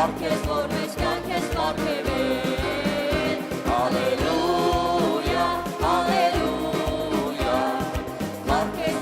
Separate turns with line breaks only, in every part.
Հարկես որ մեջ կյանքես պարգևել, Հալելույա, Հալելույա, Հարկես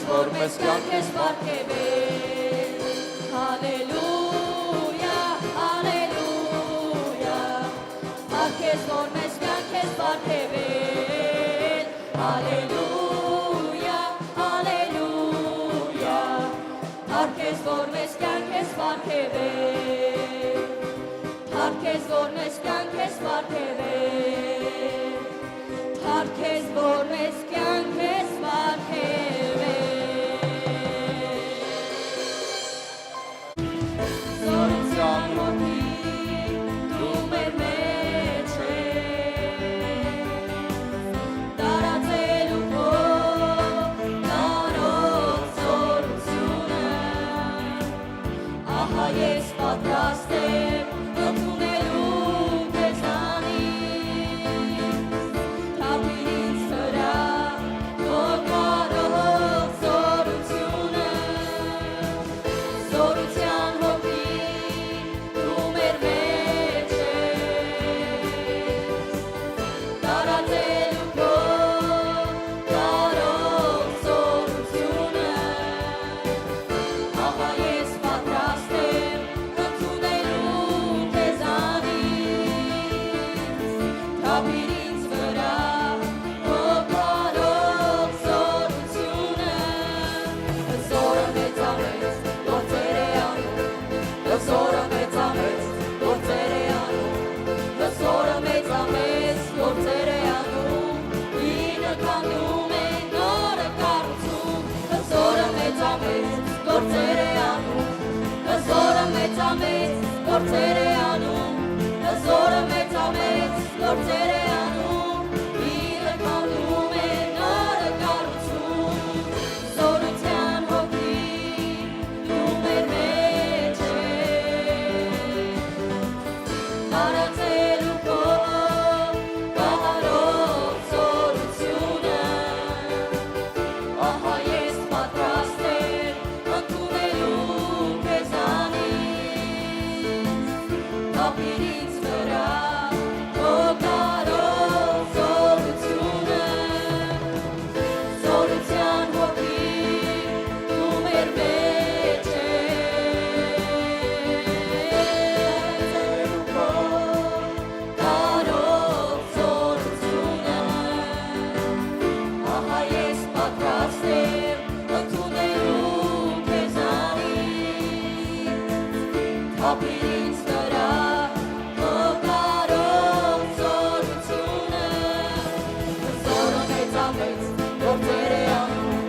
որ մեջ կյանքես պարգևել, Հալելույա, Հալելույա, Հարկես որ մեջ կյանքես պարգևել, Հալելույա, Հալելույա, Հարկես որ մեջ կյանքես պարգևել. Ապրիր ինձ վրա Օգարով զորությունը Հզորը մեծամեծ գործեր է անում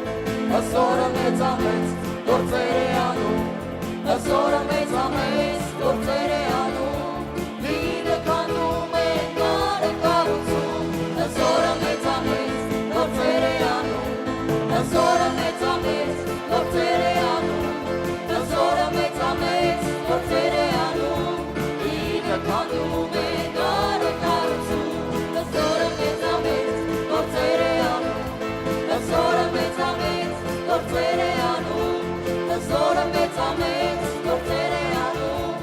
Հզորը մեծամեծ գործեր է անում Հզորը մեծամեծ գործեր է անում Լինը քանդում է կարեկարություն Հզորը մեծամեծ գործեր է անում Հզորը մեծամեծ գործեր է անում Հզորը մեծամեծ գործեր է անում Ինքը քանդում է կարեկարություն Հզորը մեծամեծ գործեր է անում Հզորը մեծամեծ գործեր է անում Հզորը մեծամեծ գործեր է անում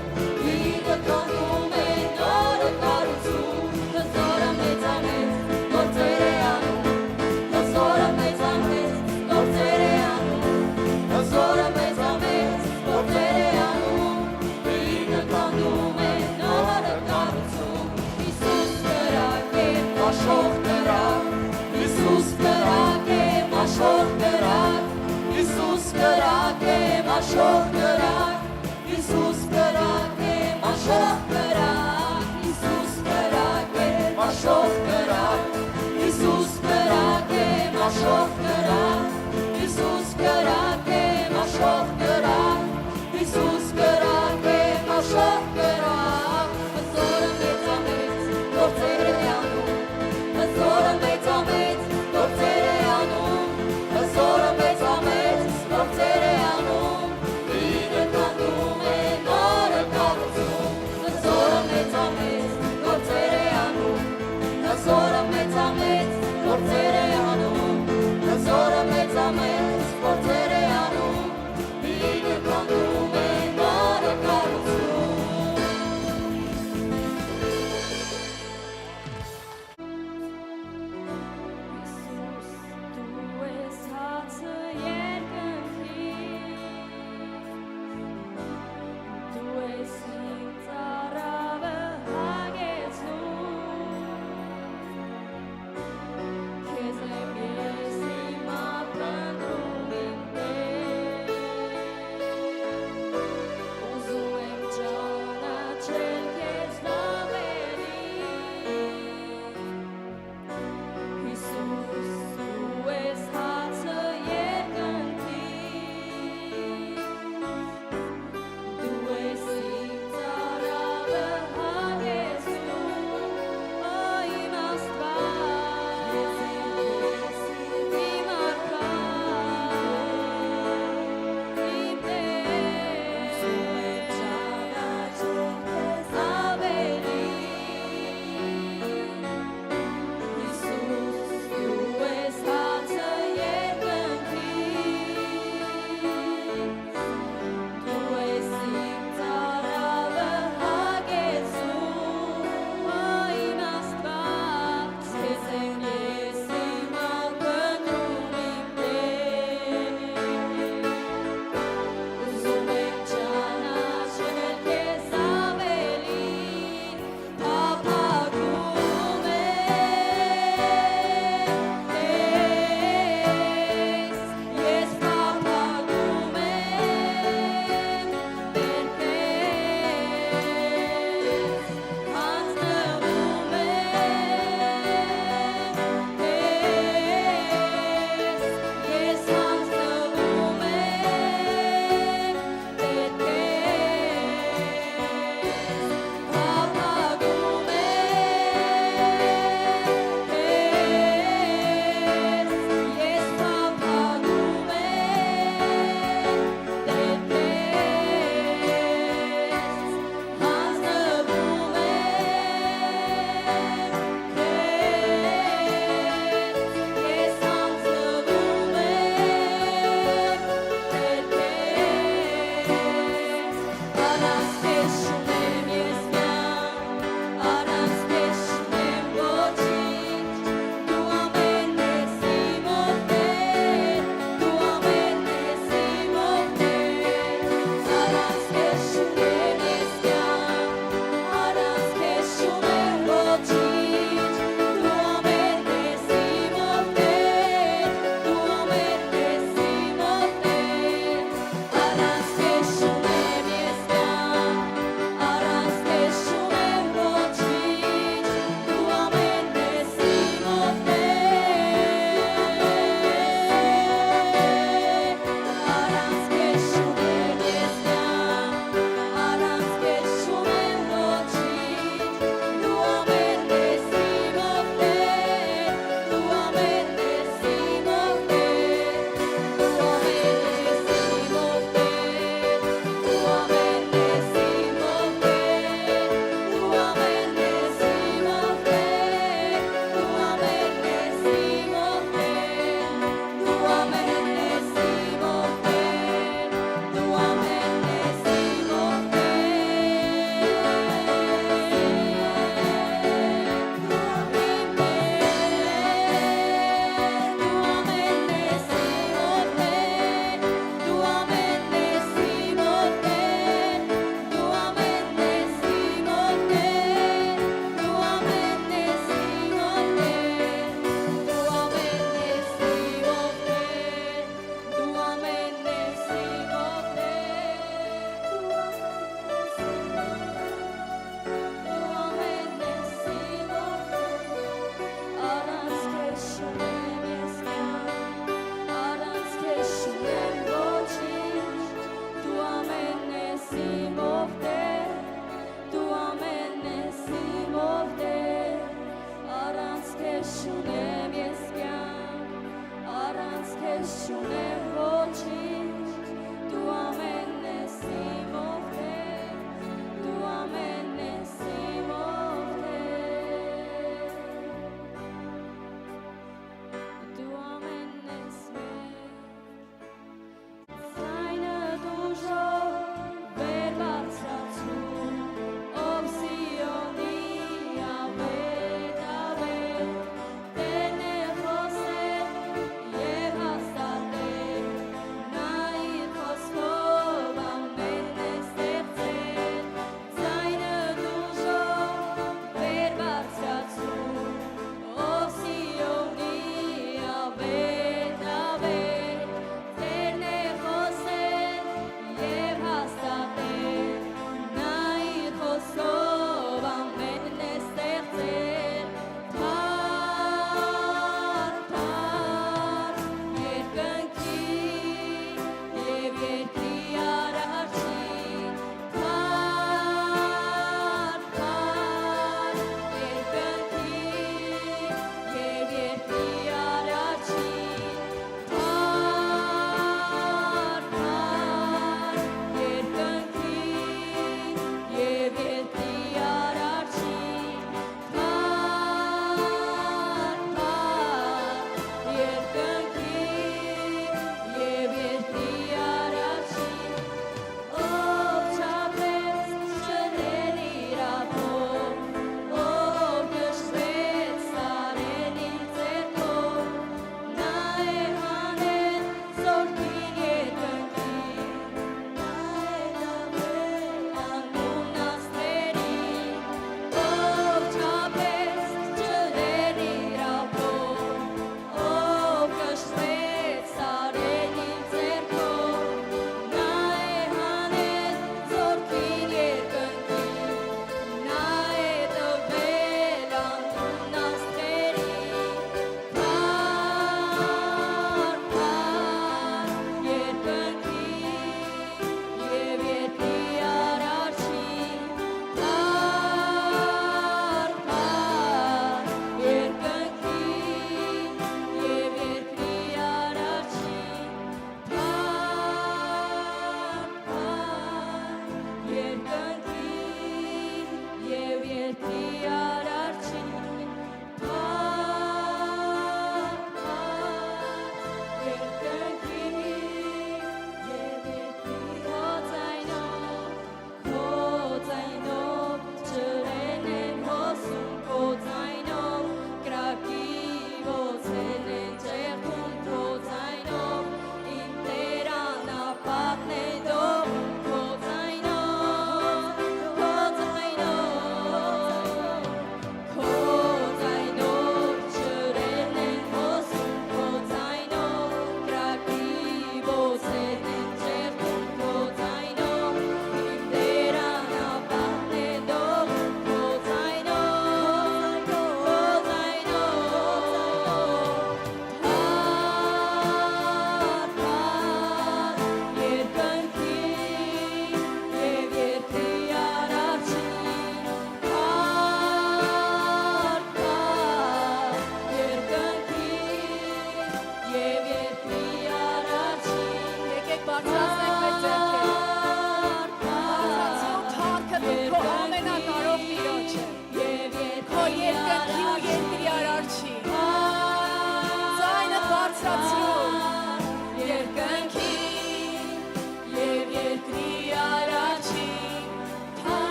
Ինքը քանդում է կարեկարություն Հզորը մեծամեծ գործեր է անում Հզորը մեծամեծ գործեր է անում Հզորը մեծամեծ գործեր է անում Ինքը քանդում է կարեկարություն Հիսուս կրակ է մաշող կրակ Հիսուս կրակ է մաշող կրակ Հիսուս կրակ է մաշող կրակ Հիսուս կրակ է մաշող կրակ Հիսուս կրակ է մաշող կրակ Հիսուս կրակ է մաշող կրակ Հիսուս կրակ է մաշող կրակ Հիսուս կրակ է մաշող կրակ Հզորը մեծամեծ գործեր է անում Հզորը մեծամեծ գործեր է անում Հզորը մեծամեծ գործեր է անում Ինքը քանդում է կարեկարություն Հզորը մեծամեծ գործեր է անում Հզորը մեծամեծ գործեր է անում Հզորը մեծամեծ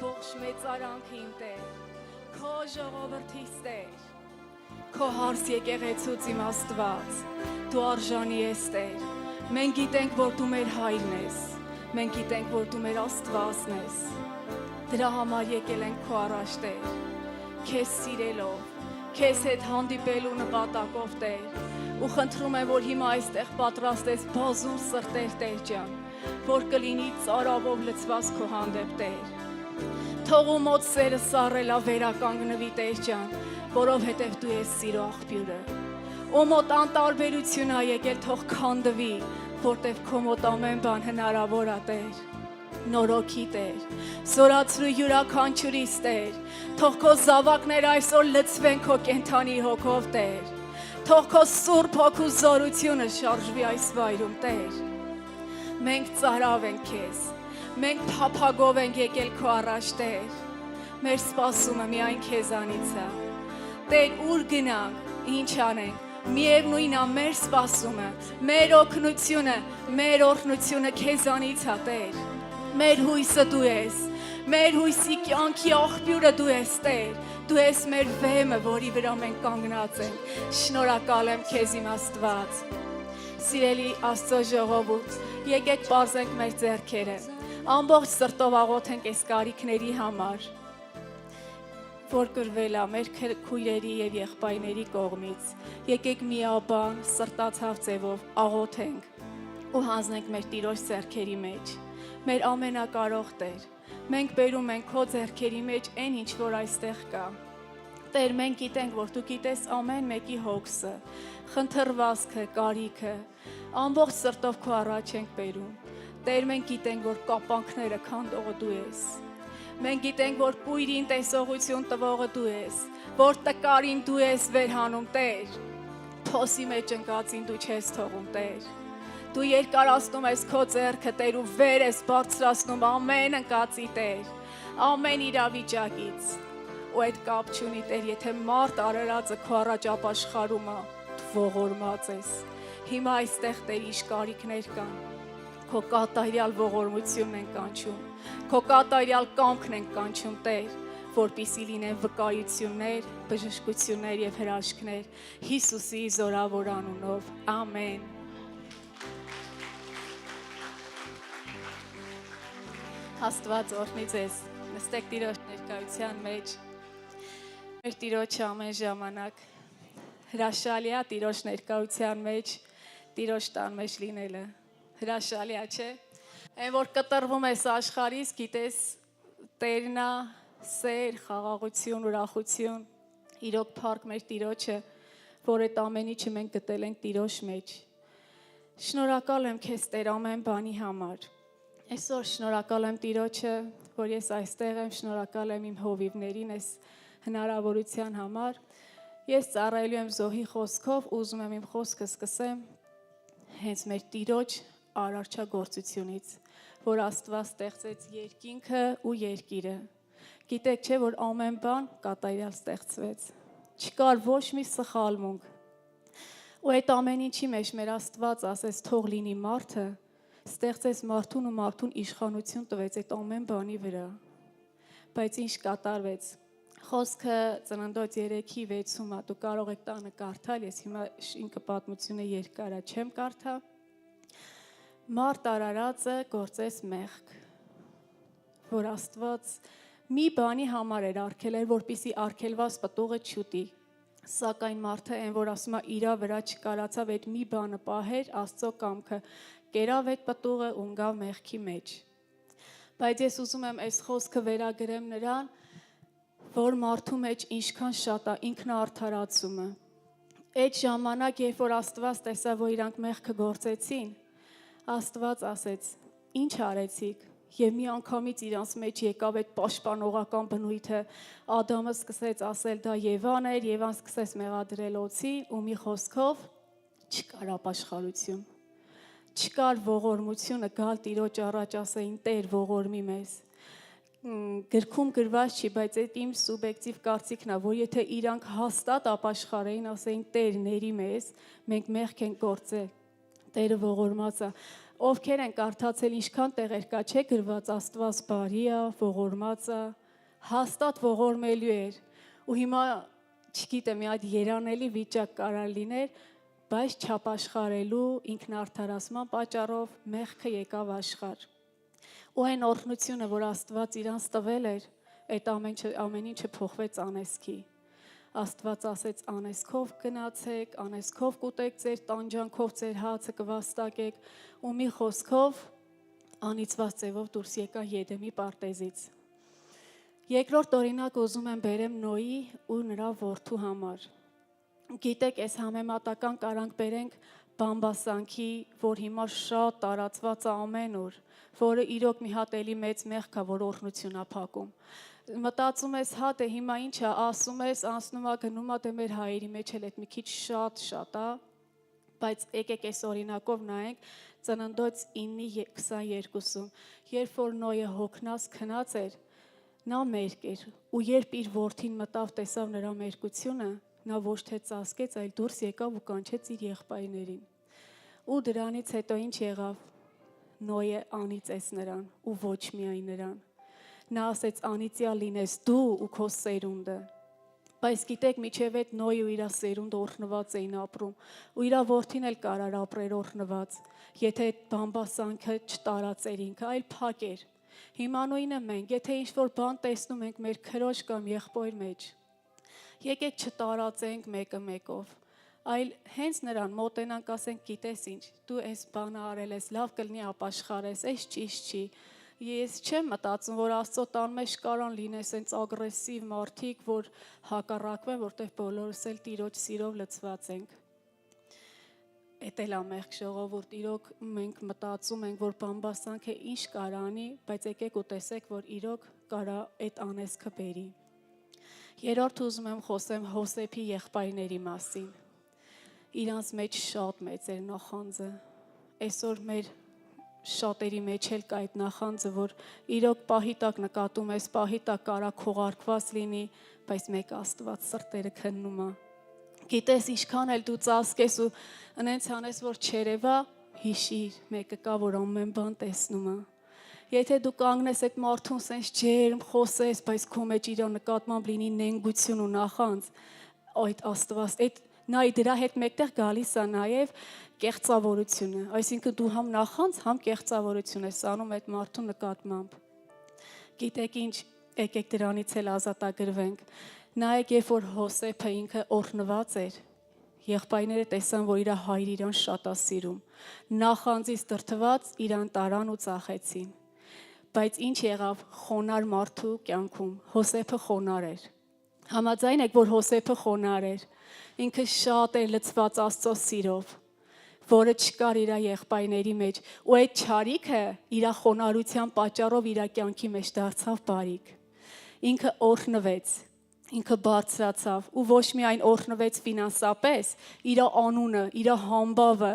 ամբողջ մեծարանքը իմ Տեր, քո ժողովրդից Տեր, քո հարս եկեղեցուց իմ Աստված, դու արժանի ես Տեր, մենք գիտենք, որ դու մեր հայրն ես, մենք գիտենք, որ դու մեր Աստվածն ես, դրա համար եկել ենք քո առաջ Տեր, քեզ սիրելով, քեզ հետ հանդիպելու նպատակով Տեր, ու խնդրում եմ, որ հիմա այստեղ պատրաստես բազում սրտեր Տեր ջան, որ կլինի ծարավով լցված քո հանդեպ Տեր, թող ու մոտ սերը սառելա վերականգնվի Տեր ջան, որովհետև դու ես սիրո աղբյուրը, ու մոտ անտարբերություն ա եկել թող քանդվի, որտև քո մոտ ամեն բան հնարավոր ա Տեր, նորոգի Տեր, զորացրու յուրաքանչյուրիս Տեր, թող քո զավակները այսօր լցվեն քո կենդանի հոգով Տեր, թող քո սուրբ հոգու զորությունը շարժվի այս վայրում Տեր, մենք ծարավ ենք քեզ, մենք փափագով ենք եկել քո առաջ Տեր, մեր սպասումը միայն քեզանից է, Տեր ուր գնանք, ինչ անենք, միևնույն է մեր սպասումը, մեր օգնությունը, մեր օրհնությունը քեզանից է Տեր, մեր հույսը դու ես, մեր հույսի կյանքի աղբյուրը դու ես Տեր, դու ես մեր վեմը, որի վրա մենք կանգնած ենք, շնորհակալ եմ քեզ իմ Աստված, սիրելի Աստծո ժողովուրդ, եկեք պարզենք մեր ձեռքերը, ամբողջ սրտով աղոթենք այս կարիքների համար, որ գրվել է մեր քույրերի եւ եղբայրների կողմից, եկեք միաբան սրտացավ ձևով աղոթենք ու հանձնենք մեր Տիրոջ ձեռքերի մեջ, մեր ամենակարող Տեր, մենք բերում ենք քո ձեռքերի մեջ այն ինչ որ այստեղ կա, Տեր մենք գիտենք, որ դու գիտես ամեն մեկի հոգսը, խնդրվածքը, կարիքը, ամբողջ սրտով քո առաջ ենք բերում, Տեր մենք գիտենք, որ կապանքները քանդողը դու ես, մենք գիտենք, որ կույրին տեսողություն տվողը դու ես, որ տկարին դու ես վերհանում Տեր, փոսի մեջ ընկածին դու չես թողում Տեր, դու երկարացնում ես քո ձեռքը Տեր ու վեր ես բարձրացնում ամեն ընկածի Տեր, ամեն իրավիճակից, ու այդ կապ չունի Տեր, եթե մարդ արարածը քո առաջ ապաշխարում է, դու ողորմած ես, հիմա այստեղ Տեր ինչ կարիքներ կան, քո կատարյալ ողորմությունն են կանչում, քո կատարյալ կամքն են կանչում Տեր, որպեսզի լինեն վկայություններ, բժշկություններ եւ հրաշքներ, Հիսուսի զորավոր անունով, ամեն։ Աստված օրհնի ձեզ, նստեք Տիրոջ ներկայության մեջ, մեր Տիրոջը ամեն ժամանակ, հրաշալի է Տիրոջ ներկայության մեջ, Տիրոջ տան մեջ լինելը, հրաշալի է, չէ, այն որ կտրվում ես աշխարհից, գիտես Տերն է, սեր, խաղաղություն, ուրախություն, իրոք փառք մեր Տիրոջը, որ այդ ամեն ինչը մենք գտել ենք Տիրոջ մեջ, շնորհակալ եմ քեզ Տեր ամեն բանի համար, այսօր շնորհակալ եմ Տիրոջը, որ ես այստեղ եմ, շնորհակալ եմ իմ հովիվներին այս հնարավորության համար, ես ծառայելու եմ Զոհի խոսքով, ուզում եմ իմ խոսքը սկսեմ հենց մեր Տիրոջ արարչագործությունից, որ Աստված ստեղծեց երկինքը ու երկիրը, գիտեք չէ, որ ամեն բան կատարյալ ստեղծվեց, չկար ոչ մի սխալմունք, ու այդ ամեն ինչի մեջ մեր Աստված ասեց թող լինի մարդը, ստեղծեց մարդուն ու մարդուն իշխանություն տվեց այդ ամեն բանի վրա, բայց ինչ կատարվեց, խոսքը Ծննդոց 3:6-ում դու կարող եք տանը կարդալ, ես հիմա ինքը պատմությունը երկար է չեմ կարդա, մարդ արարածը գործեց մեղք, որ Աստված մի բանի համար էր արգելել, որպեսզի արգելված պտուղը չուտի, սակայն մարդը այն որ ասում է իրա վրա չկարացավ այդ մի բանը պահեր Աստծո կամքը, կերավ այդ պտուղը ու ընկավ մեղքի մեջ, բայց ես ուզում եմ այս խոսքը վերագրեմ նրան, որ մարդու մեջ ինչքան շատ է ինքնաարդարացումը, այդ ժամանակ երբ որ Աստված տեսավ, որ իրանք մեղքը գործեցին, Աստված ասեց, ինչ արեցիք, եւ մի անգամից իրանց մեջ եկավ այդ պաշտպանողական բնույթը, Ադամը սկսեց ասել դա Եվան էր, Եվան սկսեց մեղադրել օձի ու մի խոսքով չկար ապաշխարություն, չկար ողորմությունը գալ Տիրոջ առաջ ասեին Տեր ողորմի մեզ, գրքում գրված չի, բայց այդ իմ սուբյեկտիվ կարծիքն է, որ եթե իրանք հաստատ ապաշխարեին, ասեին Տեր ների մեզ, մենք մեղք ենք գործել, Տերը ողորմած է, Ովքեր են կարդացել ինչքան տեղեր կա չէ գրված Աստված բարի է, ողորմած է, հաստատ ողորմելու էր։ Ու հիմա չգիտեմ, մի հատ երանելի վիճակ կարա լիներ, բայց չապաշխարելու ինքնարդարացման պատճառով մեղքը եկավ աշխարհ։ Ու այն օրհնությունը, որ Աստված իրանց տվել էր, այդ ամեն ինչը փոխվեց անեզքի։ Աստված ասեց անեզքով գնացեք, անեզքով կուտեք ձեր տանջանքով ձեր հացը կվաստակեք ու մի խոսքով անիծված ձևով դուրս եկա Եդեմի պարտեզից։ Երկրորդ օրինակ ուզում եմ բերեմ Նոյի ու նրա որդու համար։ Գիտեք, այս համեմատական կարանք բերենք բամբասանքի, որ հիմա շատ տարածված է ամեն օր, որը իրոք մի հատ էլի մեծ մեղք է, որ օրհնություն է փակում։ Մտածում ես, հա դե հիմա ինչ է, ասում ես, անցնում է, գնում է, դե մեր հայերի մեջ էլ այդ մի քիչ շատ է, բայց եկեք այս օրինակով նայենք Ծննդոց 9:22-ում, երբ որ Նոյը հոգնած քնած էր, նա մերկ էր, ու երբ իր որդին մտավ, տեսավ նրա մերկությունը, նա ոչ թե ծածկեց, այլ դուրս եկավ ու կանչեց իր եղբայրներին։ Ու դրանից հետո ինչ եղավ, Նոյը անիծեց նրան ու ոչ միայն նրան։ Նա ասեց անիծյալ լինես դու ու քո սերունդը։ Բայց գիտեք, միջև այդ Նոյը ու իր սերունդը օրհնված էին ապրում, ու իր որդին էլ կարար ապրեր օրհնված, եթե այդ բամբասանքը չտարածեր ինքը, այլ փակեր։ Հիմա նույնը մենք, եթե ինչ-որ բան տեսնում ենք մեր քրոջ կամ եղբայր մեջ, եկեք չտարածենք մեկը մեկով, այլ հենց նրան մոտենանք, ասենք, գիտես ինչ, դու այս բանը արել ես, լավ կլինի ապաշխարես, այս ճիշտ չի։ Ես չեմ մտածում, որ Աստծո տան մեջ կարան լինեն սենց ագրեսիվ մարդիկ, որ հակառակվեն, որտեղ բոլորս էլ Տիրոջ սիրով լցված ենք։ Էդ էլ է մեղք ժողովուրդ, իրոք մենք մտածում ենք, որ բամբասանքը ինչ կարանի, բայց եկեք ու տեսեք, որ իրոք կարա այդ անեզքը բերի։ Երրորդ ուզում եմ խոսեմ Հոսեփի եղբայրների մասին։ Իրանց մեջ շատ մեծ էր նախանձը։ Այսօր մեր շատերի մեջ էլ կա այդ նախանձը, որ իրոք պահի տակ նկատում ես, պահի տակ կարա քողարկված լինի, բայց մեկ Աստված սրտերը քննում է։ Գիտես, ինչքան էլ դու ծածկես ու ընենց անես, որ չերևա, հիշիր, մեկը կա, որ ամեն բան տեսնում է։ Եթե դու կանգնես այդ մարդուն սենց ջերմ խոսես, բայց քո մեջ իր նկատմամբ լինի նենգություն ու նախանձ, այդ Աստված, այդ նա դրա հետ մեկտեղ գալիս է նաև կեղծավորությունը, այսինքն դու համ նախանձ, համ կեղծավորություն ես անում այդ մարդու նկատմամբ։ Գիտեք ինչ, եկեք դրանից էլ ազատագրվենք։ Նայեք, երբ որ Հոսեփը ինքը օրհնված էր, եղբայրները տեսան, որ իր հայրը իրան շատ է սիրում։ Նախանձից դրդված իրան տարան ու ծախեցին։ Բայց ինչ եղավ խոնար մարդու կյանքում, Հոսեփը խոնար էր։ Համաձայն եք, որ Հոսեփը խոնար էր, ինքը շատ էր լցված Աստծո սիրով, որը չկար իր եղբայրների մեջ, ու այդ չարիքը իր խոնարհության պատճառով իր կյանքի մեջ դարձավ բարիք։ Ինքը օրհնվեց, ինքը բարձրացավ ու ոչ միայն օրհնվեց ֆինանսապես, իր անունը, իր համբավը,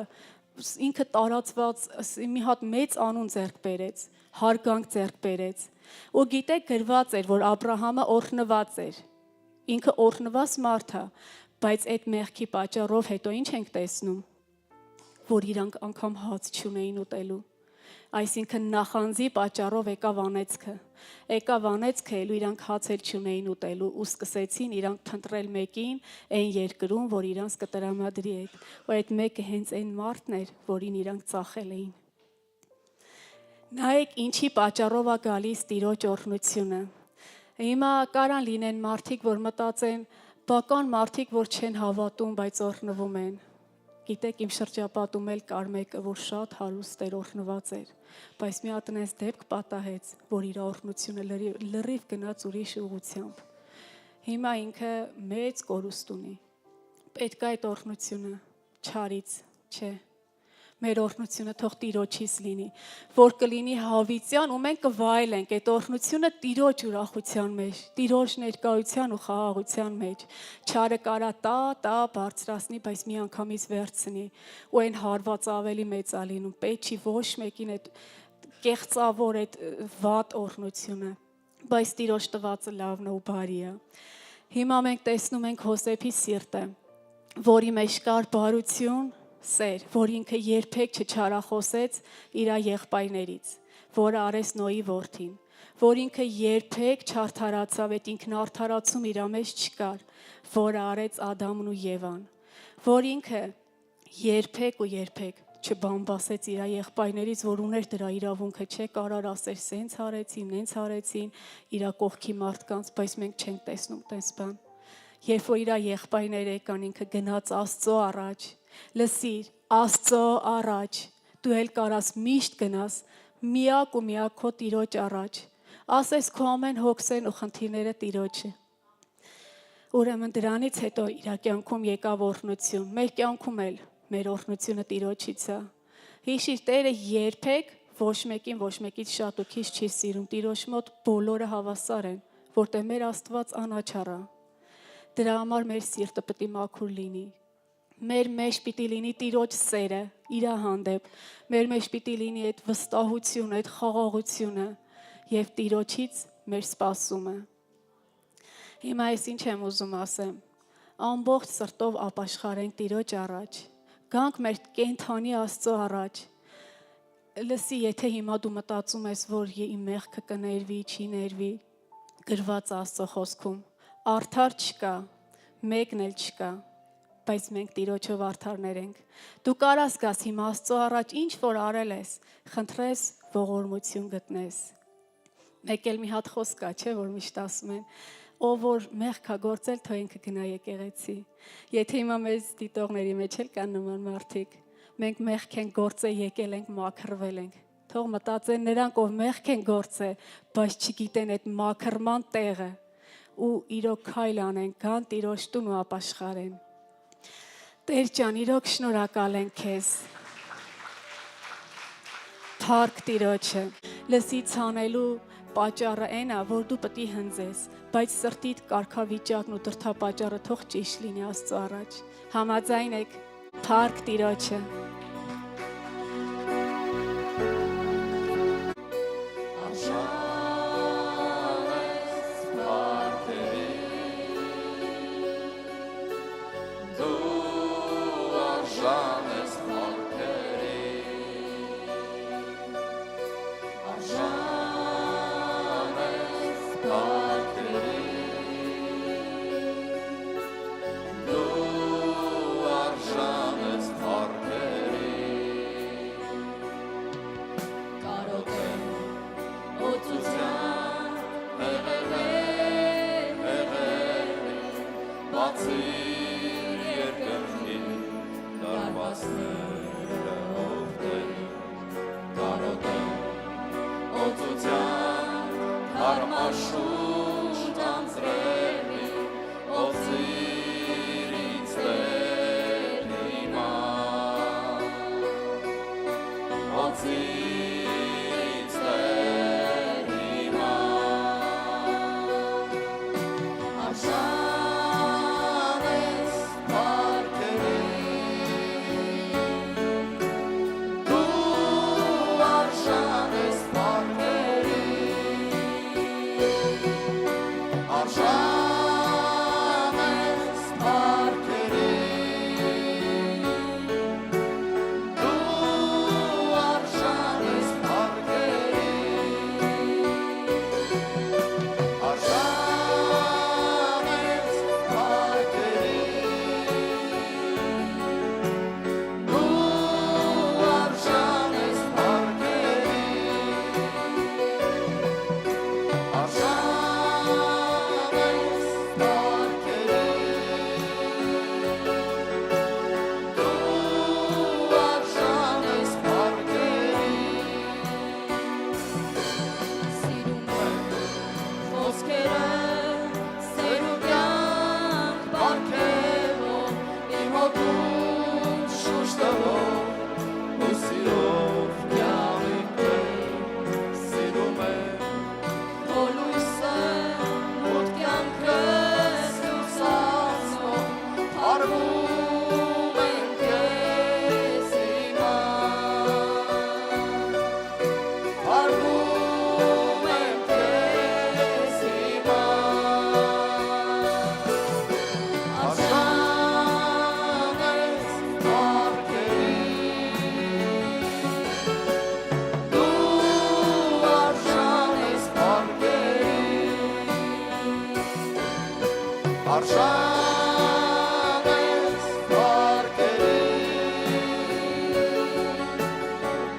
ինքը տարածված մի հատ մեծ անուն ձեռք բերեց, հարգանք ձեռք բերեց։ Ու գիտեք, գրված էր, որ Աբրահամը օրհնված էր։ Ինքը օրհնված մարդ է, բայց այդ մեղքի պատճառով հետո ինչ ենք տեսնում, որ իրանք անգամ հաց չունեին ուտելու։ Այսինքն նախանձի պատճառով եկավ անեծքը, ելու իրանք հաց էլ չունեին ուտելու ու սկսեցին իրանք փնտրել մեկին այն երկրում, որ իրանք կտրամադրի այդ, ու այդ մեկը հենց այն մարդն էր, որին իրանք ծախել էին։ Նայեք, ինչի պատճառով է գալիս Տիրոջ օրհնությունը։ Հիմա կարան լինեն մարդիկ, որ մտածեն, բական մարդիկ, որ չեն հավատում, բայց օրհնվում են։ Գիտեք, իմ շրջապատում էլ կար մեկը, որ շատ հարուստ էր, օրհնված էր, բայց մի հատ այնպես դեպք պատահեց, որ իր օրհնությունը լրիվ գնաց ուրիշ ուղղությամբ։ Հիմա ինքը մեծ կորուստ ունի։ Պետք է այդ օրհնությունը չարից, չէ։ Մեր օրհնությունը թող Տիրոջից լինի, որ կլինի հավիտյան ու մենք կվայելենք այդ օրհնությունը Տիրոջ ուրախության մեջ, Տիրոջ ներկայության ու խաղաղության մեջ։ Չարը կարա տա բարձրացնի, բայց մի անգամից վերցնի, ու այն հարվածը ավելի մեծ է լինում։ Պետք չի ոչ մեկին այդ կեղծավոր այդ վատ օրհնությունը, բայց Տիրոջ տվածը լավն ու բարի է։ Հիմա մենք տեսնում ենք Հոսեփի սիրտը, որի մեջ կար բարություն, սեր, որ ինքը երբեք չչարախոսեց իր եղբայրներից, որը արեց Նոյի որդին, որ ինքը երբեք չարդարացավ, այդ ինքնարդարացում իր մեջ չկար, որը արեց Ադամն ու Եվան, որ ինքը երբեք ու երբեք չբամբասեց իր եղբայրներից, որ ուներ դրա իրավունքը, չէ, կարար ասեր, սենց արեցին, նենց արեցին իր կողքի մարդկանց, բայց մենք չենք տեսնում տես բան։ Երբ որ իր եղբայրները եկան, ինքը գնաց Աստծո առաջ, լսիր, Աստծո առաջ, դու էլ կարաս միշտ գնաս միակ ու միակ քո Տիրոջ առաջ, ասես քո ամեն հոգսերն ու խնդիրները Տիրոջը։ Ուրեմն դրանից հետո իր կյանքում եկավ օրհնություն, մեր կյանքում էլ մեր օրհնությունը Տիրոջից է։ Հիշիր, Տերը երբեք ոչ մեկից շատ ու քիչ չի սիրում, Տիրոջ մոտ բոլորը հավասար են, որտեղ մեր Աստված անաչառ է։ Դրա համար մեր սիրտը պետք է մաքուր լինի։ Մեր մեջ պիտի լինի Տիրոջ սերը իր հանդեպ, մեր մեջ պիտի լինի այդ վստահությունը, այդ խաղաղությունը եւ Տիրոջից մեր սպասումը։ Հիմա ես ինչ եմ ուզում ասեմ, ամբողջ սրտով ապաշխարենք Տիրոջ առաջ, գանք մեր կենթանի Աստծո առաջ։ Լսի, եթե հիմա դու մտածում ես, որ իմ մեղքը կներվի, չի ներվի, գրված Աստծո խոսքում, արդար չկա, մեկն էլ չկա, բայց մենք Տիրոջով արդարներ ենք։ Դու կարաս գաս հիմա Աստծո առաջ, ինչ որ արել ես, խնդրես ողորմություն գտնես։ Մեկ էլ մի հատ խոսք կա, չէ, որ միշտ ասում են, ով որ մեղք կա գործել, թող ինքը գնա եկեղեցի։ Եթե հիմա մեզ դիտողների մեջ էլ կան նման մարդիկ, մենք մեղք ենք գործել, եկել ենք, մաքրվել ենք։ Թող մտածեն նրանք, ով մեղք են գործել, բայց չգիտեն այդ մաքրման տեղը ու իրոք քայլ անեն, գան Տիրոջ տուն ու ապաշխարեն։ Տեր ջան, իրոք շնորհակալ ենք քեզ։ Փառք Տիրոջը։ Լսի ցանելու պատճառը այն է, որ դու պետք է հնձես, բայց սրտիդ կարգավիճակն ու դրդապատճառը թող ճիշտ լինի Աստծո առաջ։ Համաձայն եք, փառք Տիրոջը։
Argu men Արժան ես պարկերի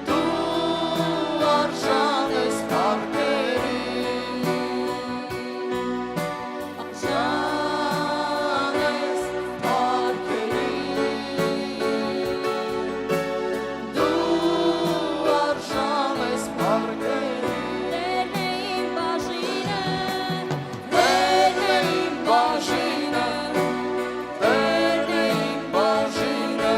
Դու արժան ես պարկերի Արժան ես պարկերի Դու արժան ես պարկերի Տերն է իմ բաժինը Տերն է իմ բաժինը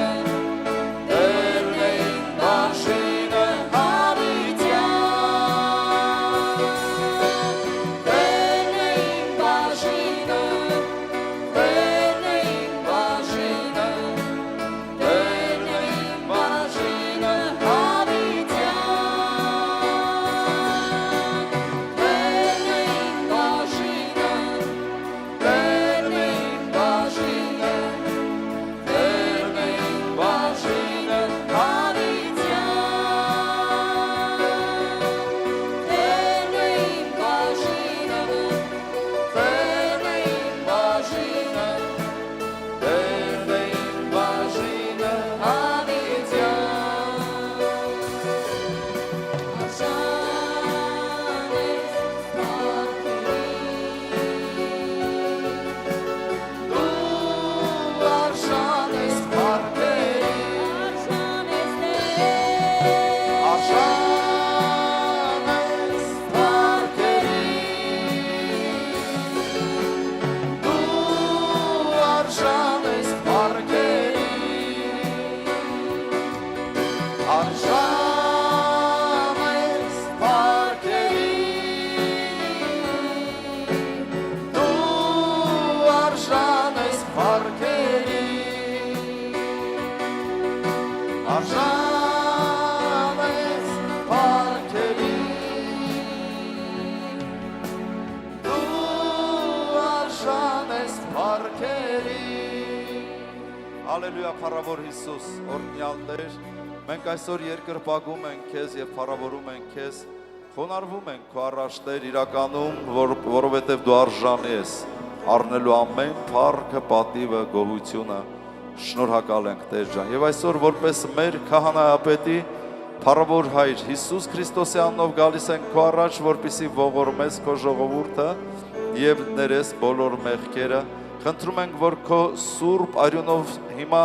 Տերն է իմ բաժինը Հավիտյան Տերն է իմ բաժինը Տերն է իմ բաժինը Տերն է իմ բաժինը Հավիտյան Տերն է իմ բաժինը Տերն է իմ բաժինը Տերն է իմ բաժինը Հավիտյան Տերն է իմ բաժինը Տերն է իմ բաժինը Տերն է իմ բաժինը Արժան ես պարկերի Արժան ես պարկերի Դու արժան ես պարկերի Արժան ես պարկերի Դու արժան ես պարկերի Արժան ես պարկերի Դու արժան ես պարկերի Ալելույա փառավոր Հիսուս, օրհնյալ Տեր, մենք այսօր երկրպագում ենք քեզ եւ փառավորում ենք քեզ, խոնարհվում ենք քո առաջ Տեր իրականում, որովհետեւ դու արժանի ես առնելու ամեն փառքը, պատիվը, գոհությունը, շնորհակալ ենք Տեր ջան։ Եվ այսօր որպես մեր քահանայապետի փառավոր Հայր Հիսուս Քրիստոսի անունով գալիս ենք քո առաջ, որպեսզի ողորմես քո ժողովուրդը եւ ներես բոլոր մեղքերը։ Խնդրում ենք, որ քո սուրբ արյունով հիմա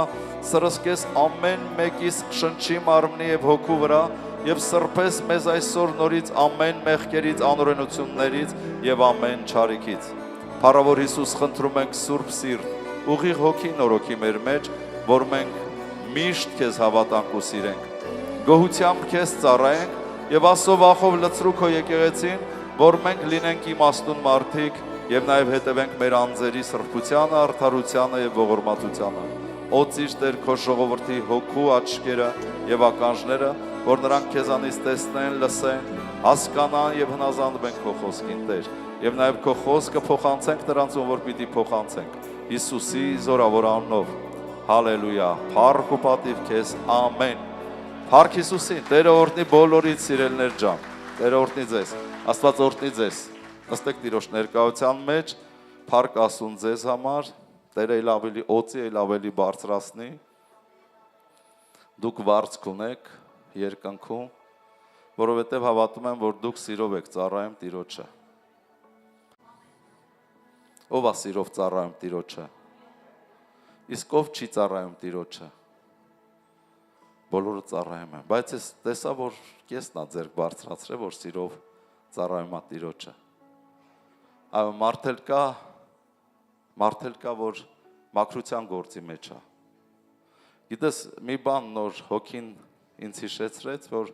սրսկես ամեն մեկիս շնչի մարմնի եւ հոգու վրա եւ սրբես մեզ այսօր նորից ամեն մեղքերից, անօրենություններից եւ ամեն չարիքից։ Փառավոր Հիսուս, խնդրում ենք սուրբ սիրտ, ուղիղ հոգի նորոգի մեր մեջ, որ մենք միշտ քեզ հավատանք ու սիրենք։ Գոհությամբ քեզ ծառայենք եւ ասով ախով լցրու քո եկեղեցին, որ մենք լինենք իմաստուն մարդիկ եւ նաեւ հետևենք մեր անձերի սրբությանը, արդարությանը եւ ողորմածությանը։ Օծիր Տեր քո ժողովրդի հոգու աչքերը եւ ականջները, որ նրանք քեզանից տեսնեն, լսեն, հասկանան եւ հնազանդվեն քո խոսքին Տեր։ Եվ նաեւ քո խոսքը փոխանցենք նրանց, որ պիտի փոխանցենք։ Հիսուսի զորավոր անունով։ Հալելույա։ Փառք ու պատիվ քեզ։ Ամեն։ Փառք Հիսուսին։ Տերը օրհնի բոլորից սիրելներ ջան։ Տերը օրհնի ձեզ։ Աստված օրհնի ձեզ։ Նստեք Տիրոջ ներկայության մեջ, փառք ասուն ձեզ համար, Տերը էլ ավելի օծի, էլ ավելի բարձրացնի։ Դուք վարձք ունեք երկնքում, որովհետև հավատում եմ, որ դուք սիրով եք ծառայում Տիրոջը։ Ով է սիրով ծառայում Տիրոջը։ Իսկ ով չի ծառայում Տիրոջը։ Բոլորը ծառայում են, բայց ես տեսա, որ կեսն է ձեռք բարձրացրել, որ սիրով ծառայում է Տիրոջը։ Այո, մարդել կա, որ մաքրության գործի մեջ է։ Գիտես, մի բան նոր հոգին ինձ հիշեցրեց, որ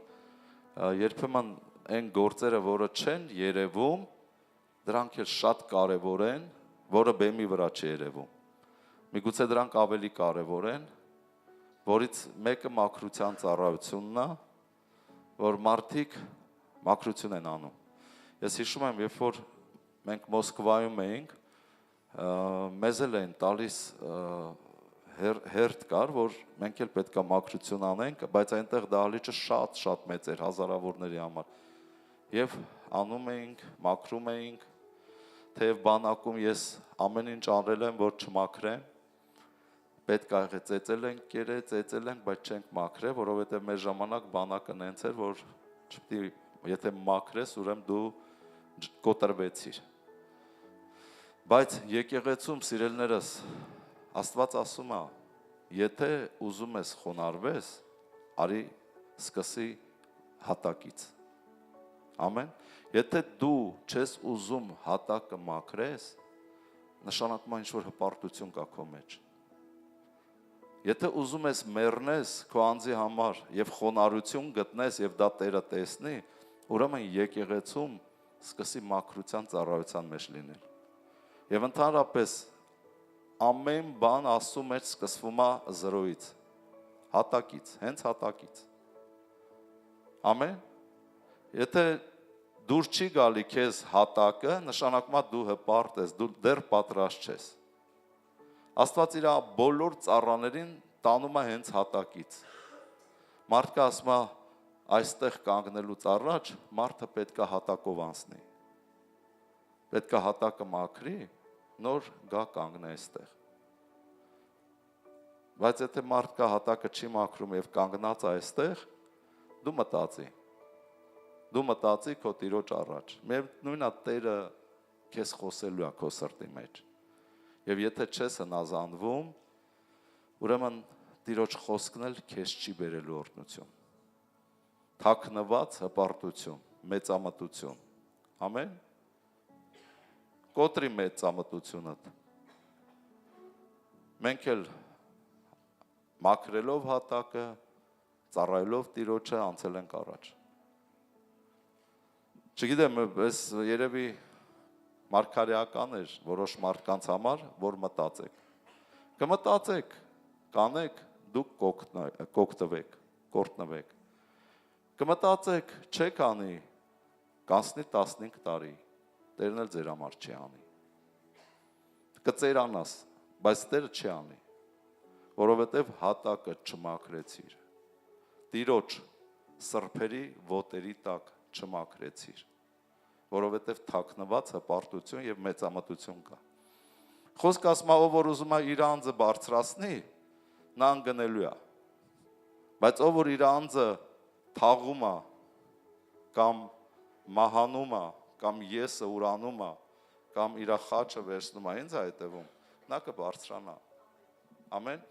երբեմն այն գործերը, որը չեն երևում, դրանք էլ շատ կարևոր են, որը բեմի վրա չի երևում։ Միգուցե դրանք ավելի կարևոր են, որից մեկը մաքրության ծառայությունն է, որ մարդիկ մաքրություն են անում։ Ես հիշում եմ, երբ որ մենք Մոսկվայում էինք, մեզ էլ են տալիս հերթ կար, որ մենք էլ պետք է մաքրություն անենք, բայց այնտեղ դահլիճը շատ մեծ էր հազարավորների համար։ Եվ անում էինք, մաքրում էինք, թեև բանակում ես ամեն ինչ արել եմ, որ չմաքրեմ, պետք է ծեծել ենք կերել, ծեծել ենք, բայց չենք մաքրել, որովհետև մեր ժամանակ բանակը նենց էր, որ եթե մաքրես, ուրեմն դու կոտրվեցիր։ Բայց եկեղեցում սիրելներս, Աստված ասում է, եթե ուզում ես խոնարհվես, արի սկսի հատակից։ Ամեն։ Եթե դու չես ուզում հատակը մաքրես, նշանակում է ինչ-որ հպարտություն կա քո մեջ։ Եթե ուզում ես մեռնես քո անձի համար եւ խոնարհություն գտնես եւ դա Տերը տեսնի, ուրեմն եկեղեցում սկսի մաքրության ծառայության մեջ լինել։ Եվ ընդհանրապես ամեն բան Աստծո մեջ սկսվում է զրոյից, հատակից, հենց հատակից։ Ամեն։ Եթե դուր չի գալի քեզ հատակը, նշանակում է դու հպարտ ես, դու դեռ պատրաստ չես։ Աստված իր բոլոր ծառաներին տանում է հենց հատակից։ Մարդը ասում է, այստեղ կանգնելուց առաջ մարդը պետք է հատակով անցնի։ Պետք է հատակը մաքրի, նոր գա կանգնի այստեղ։ Բայց եթե մարդկա հատակը չի մաքրում եւ կանգնած այստեղ, դու մտածի քո Տիրոջ առաջ։ Մեր նույնա Տերը քեզ խոսելու է քո սրտի մեջ։ Եվ եթե չես հնազանդվում, ուրեմն Տիրոջ խոսքն էլ քեզ չի բերելու օրհնություն։ Թաքնված հպարտություն, մեծամտություն։ Ամեն։ Կոտրի մեծամտությունդ։ Մենք էլ մաքրելով հատակը, ծառայելով Տիրոջը անցել ենք առաջ։ Չգիտեմ, ես երևի մարգարեական էր որոշ մարդկանց համար, որ մտածեք։ Կմտածեք, կանեք, դուք կորտնվեք։ Կմտածեք, չեք անի, կանցնի 15 տարի, Տերն էլ ձեր համար չի անի։ Կծերանաս, բայց Տերը չի անի, որովհետև հատակը չմաքրեցիր։ Տիրոջ սրբերի ոտերի տակ չմաքրեցիր, որովհետև թաքնված հպարտություն եւ մեծամտություն կա։ Խոսքը ասում է, ով որ ուզում է իր անձը բարձրացնի, նա անգնելու է։ Բայց ով որ իր անձը թաղում է կամ մահանում է, կամ եսը ուրանում է, կամ իր խաչը վերցնում է, ինձ հետևում, նա կբարձրանա։ Ամեն։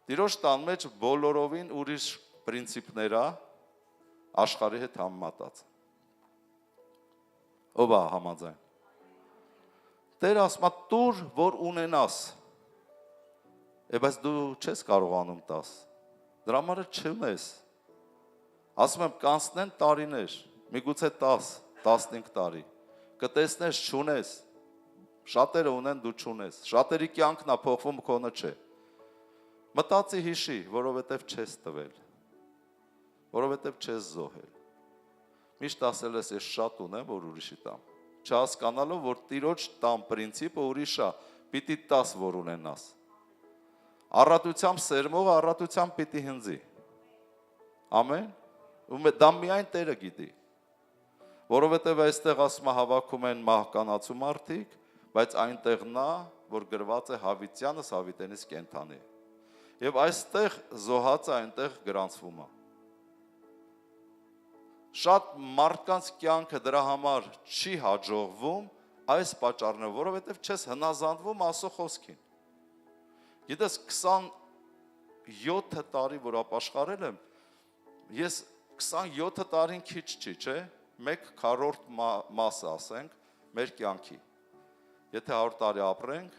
Տիրոջ տան մեջ բոլորովին ուրիշ պրինցիպներ է աշխարհի հետ համեմատած։ Ով է համաձայն։ Տերը ասում է տուր, որ ունենաս։ Բայց դու չես կարողանում տաս։ Դրա համար չունես։ Ասում եմ կանցնեն տարիներ, միգուցե 10, 15 տարի։ Կտեսնես չունես։ Շատերը ունեն, դու չունես։ Շատերի կյանքն է փոխվում, քոնը չէ։ Մտածի հիշի, որովհետև չես տվել։ Որովհետև չես զոհել։ Միշտ ասել ես, ես շատ ունեմ, որ ուրիշի տամ։ Չհասկանալով, որ Տիրոջ տամ պրինցիպը ուրիշ է, պիտի տաս, որ ունենաս։ Առատությամբ սերմողը առատությամբ պիտի հնձի։ Ամեն։ Դա միայն Տերը գիտի։ Որովհետև այստեղ ասում է հավաքում են մահկանացու մարդիկ, բայց այնտեղ նա, որ գրված է հավիտյանս հավիտենից կենթանի։ Եվ այստեղ զոհածը այնտեղ գրանցվում է։ Շատ մարդկանց կյանքը դրա համար չի հաջողվում այս պատճառն է, որովհետև չես հնազանդվում Աստծո խոսքին։ Գիտես 27 տարի, որ ապաշխարել եմ, ես 27 տարին քիչ չի, չէ՞, 1/4 մասը ասենք մեր կյանքի։ Եթե 100 տարի ապրենք,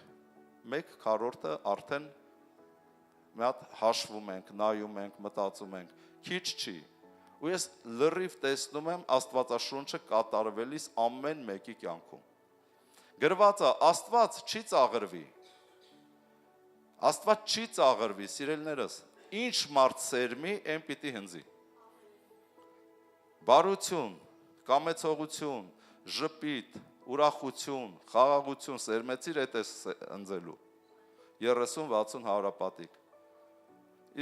1/4-ը արդեն մի հատ հաշվում ենք, նայում ենք, մտածում ենք, քիչ չի։ Ու ես լրիվ տեսնում եմ Աստվածաշունչը կատարվելիս ամեն մեկի կյանքում։ Գրված է, Աստված չի ծաղրվի։ Աստված չի ծաղրվի, սիրելիներս, ինչ մարդ սերմի, այն պիտի հնձի։ Բարություն, կամեցողություն, ժպիտ, ուրախություն, խաղաղություն սերմեցիր, այդ է հնձելու։ 30-60 հարապատիկ։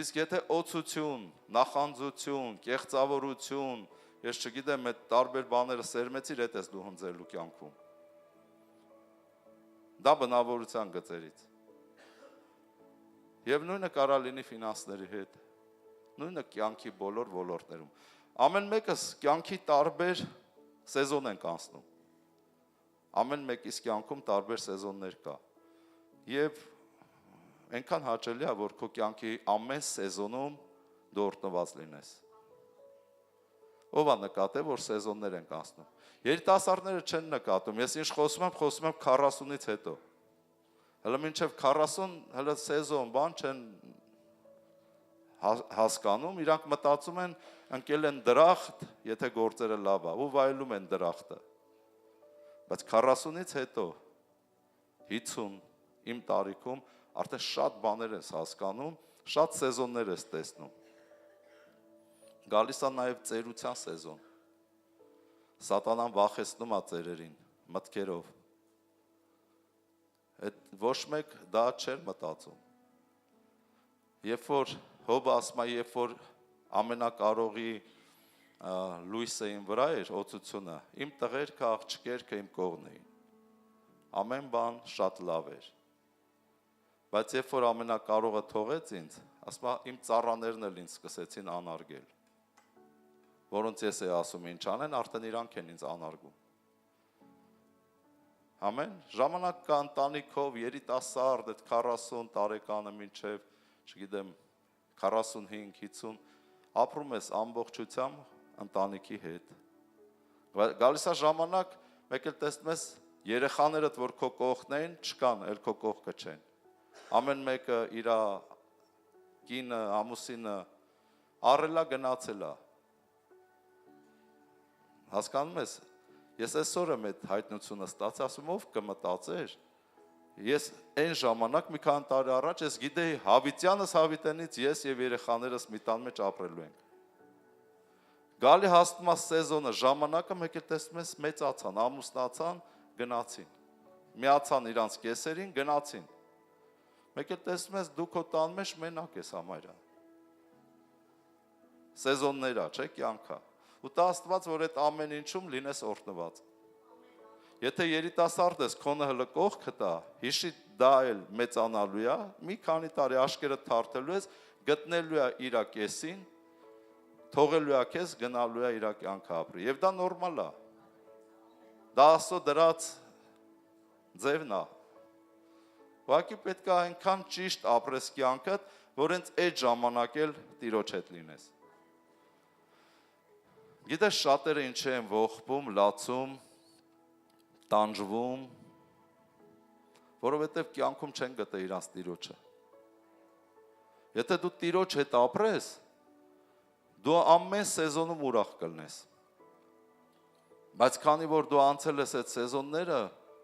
Իսկ եթե օծություն, նախանձություն, կեղծավորություն, ես չգիտեմ, այդ տարբեր բաները սերմեցիր, այդ ես դու հնձելու կյանքում։ Դա բնավորության գծերից։ Եվ նույնը կարա լինի ֆինանսների հետ, նույնը կյանքի բոլոր ոլորտներում։ Ամեն մեկս կյանքի տարբեր սեզոն ենք անցնում։ Ամեն մեկիս կյանքում տարբեր սեզոններ կա։ Եվ այնքան հաճելի է, որ քո կյանքի ամեն սեզոնում դու օրհնված լինես։ Ով է նկատել, որ սեզոններ ենք անցնում։ Երիտասարդները չեն նկատում։ Ես ինչ խոսում եմ 40-ից հետո։ Հələ մինչև 40 հələ սեզոն բան չեն հասկանում, իրանք մտածում են ընկել են դրախտ, եթե գործերը լավ է, ու վայելում են դրախտը։ Բայց 40-ից հետո 50 իմ տարիքում արդեն շատ բաներ ես հասկանում, շատ սեզոններ ես տեսնում։ Գալիս է նաև ծերության սեզոն։ Սատանան վախեցնում է ծերերին մտքերով։ Այդ ոչ մեկ դա չէր մտածում։ Երբ որ Հոբը ասում է, երբ որ ամենակարողի լույսը իմ վրա էր, օծությունը, իմ տղերքը, աղջիկերքը իմ կողմն էին։ Ամեն բան շատ լավ էր։ Բայց երբ որ ամենակարողը թողեց ինձ, ասում է, իմ ծառաներն էլ ինձ սկսեցին անարգել, որոնց ես էի ասում ինչ անեն, արդեն իրանք են ինձ անարգում։ Ամեն ժամանակ կա ընտանիքով, երիտասարդ, այդ 40 տարեկանը մինչև, չգիտեմ, 45-50, ապրում ես ամբողջությամբ ընտանիքի հետ։ Գալիս է ժամանակ, մեկ էլ տեսնում ես երեխաներդ, որ քո կողքն են, չկան, էլ քո կողքը չեն։ Ամեն մեկը իր կինը, ամուսինը առելա գնացելա։ Հասկանում ես, ես այսօր եմ այդ հայտնությունը ստացել, ասում ով կմտածեր։ Ես այն ժամանակ մի քանի տարի առաջ ես գիտեի հավիտյանս հավիտենից ես եւ երեխաներս մի տան մեջ ապրելու ենք։ Գալի հասնում է սեզոնը, ժամանակը մեկ էլ տեսնում ես մեծացան, ամուսնացան, գնացին։ Միացան իրանց կեսերին, գնացին։ Մեկ էլ տեսնում ես դու քո տան մեջ մենակ ես համարյա։ Սեզոններ է, չէ՞, կյանքա։ Ու տա Աստված, որ այդ ամեն ինչում լինես օրհնված։ Եթե երիտասարդ ես, քոնը հələ կողքը տա, հիշի դա էլ մեծանալու է, մի քանի տարի աշկերը թարթելու ես, գտնելու է իր կեսին, թողելու է քեզ, գնալու է իր կյանքը ապրի։ Եվ դա նորմալ է։ Դա Աստծո դրած ձևն է։ Ուղղակի պետք է այնքան ճիշտ ապրես կյանքդ, որ հենց այդ ժամանակ էլ Տիրոջ հետ լինես։ Գիտես շատերը ինչ են ողբում, լացում, տանջվում, որովհետև կյանքում չեն գտել իրանց Տիրոջը։ Եթե դու Տիրոջ հետ ապրես, դու ամեն սեզոնում ուրախ կլնես։ Բայց քանի որ դու անցել ես այդ սեզոնները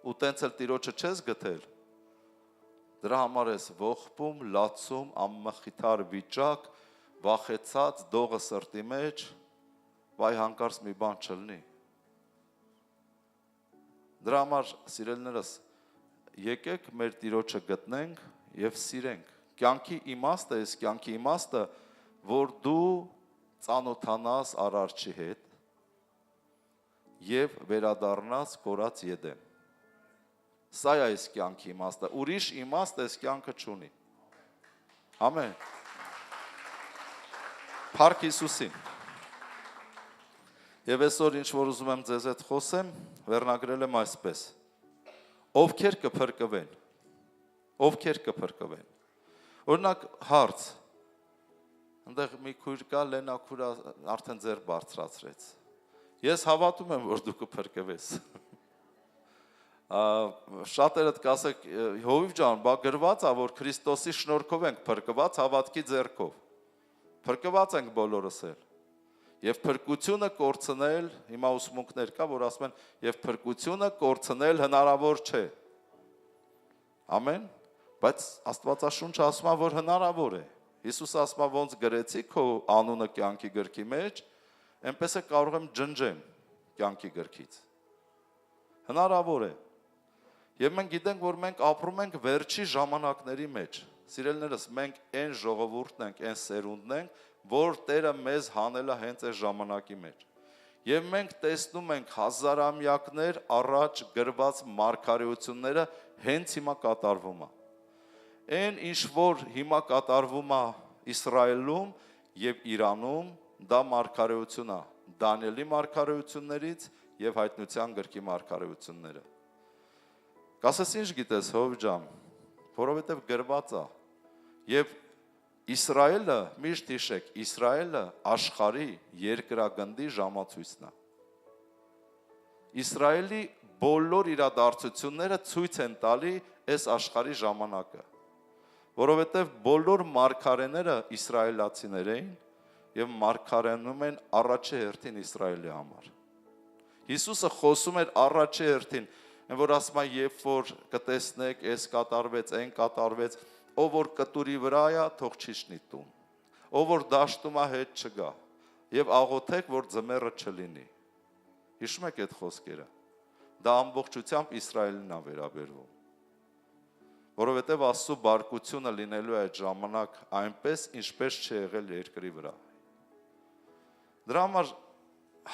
ու տենց էլ Տիրոջը չես գտել, դրա համար ես ողբում, լացում, անմխիթար վիճակ, վախեցած, դողը սրտի մեջ, վայ հանկարծ մի բան չլինի։ Դրա համար, սիրելիներս, եկեք մեր Տիրոջը գտնենք և սիրենք։ Կյանքի իմաստը, այս կյանքի իմաստը, որ դու ծանոթանաս Արարչի հետ և վերադառնաս կորած Եդեն։ Սա է այս կյանքի իմաստը, ուրիշ իմաստ այս կյանքը չունի։ Ամեն։ Փառք Հիսուսին։ Եվ այսօր ինչ որ ուզում եմ ձեզ հետ խոսեմ, վերնագրել եմ այսպես. ովքեր կփրկվեն, ովքեր կփրկվեն։ Օրինակ հարց, այնտեղ մի քույր կա, Լենա քույրը արդեն ձեռ բարձրացրեց։ Ես հավատում եմ, որ դու կփրկվես։ Շատերդ կասեք, Հովիվ ջան, բա գրված է, որ Քրիստոսի շնորհքով ենք փրկված հավատքի ձեռքով։ Փրկված ենք բոլորս էլ։ Եվ փրկությունը կորցնել, հիմա ուսմունքներ կա, որ ասում են, եւ փրկությունը կորցնել հնարավոր չէ։ Ամեն, բայց Աստվածաշունչը ասում է, որ հնարավոր է։ Հիսուսը ասում է, ոնց գրեցի քո անունը կյանքի գրքի մեջ, այնպես է կարող եմ ջնջեմ կյանքի գրքից։ Հնարավոր է։ Եվ մենք գիտենք, որ մենք ապրում ենք վերջի ժամանակների մեջ։ Սիրելիներս, մենք այն ժողովուրդն ենք, այն սերունդն ենք, որ Տերը մեզ հանել է հենց այս ժամանակի մեջ։ Եվ մենք տեսնում ենք հազարամյակներ առաջ գրված մարգարեությունները հենց հիմա կատարվում է։ Այն ինչ որ հիմա կատարվում է Իսրայելում եւ Իրանում, դա մարգարեություն է, Դանիելի մարգարեություններից եւ հայտնության գրքի մարգարեությունները։ Կասես ինչ գիտես հով ջան, որովհետեւ գրված է։ Եվ Իսրայելը, միշտ հիշեք, Իսրայելը աշխարհի երկրագնդի ժամացույցն է։ Իսրայելի բոլոր իրադարձությունները ցույց են տալի այս աշխարհի ժամանակը, որովհետև բոլոր մարգարեները իսրայելացիներ էին եւ մարգարենում են առաջի հերթին Իսրայելի համար։ Հիսուսը խոսում էր առաջի հերթին, որ ասում է, երբ որ կտեսնեք, այս կատարվեց, այն կատարվեց, ով որ կտուրի վրա է, թող չիջնի տուն, ով որ դաշտում է, հետ չգա, եւ աղոթեք, որ ձմեռը չլինի։ Հիշում եք այդ խոսքերը։ Դա ամբողջությամբ Իսրայելին է վերաբերվում, որովհետեւ Աստծո բարկությունը լինելու է այդ ժամանակ այնպես, ինչպես չի եղել երկրի վրա։ Դրա համար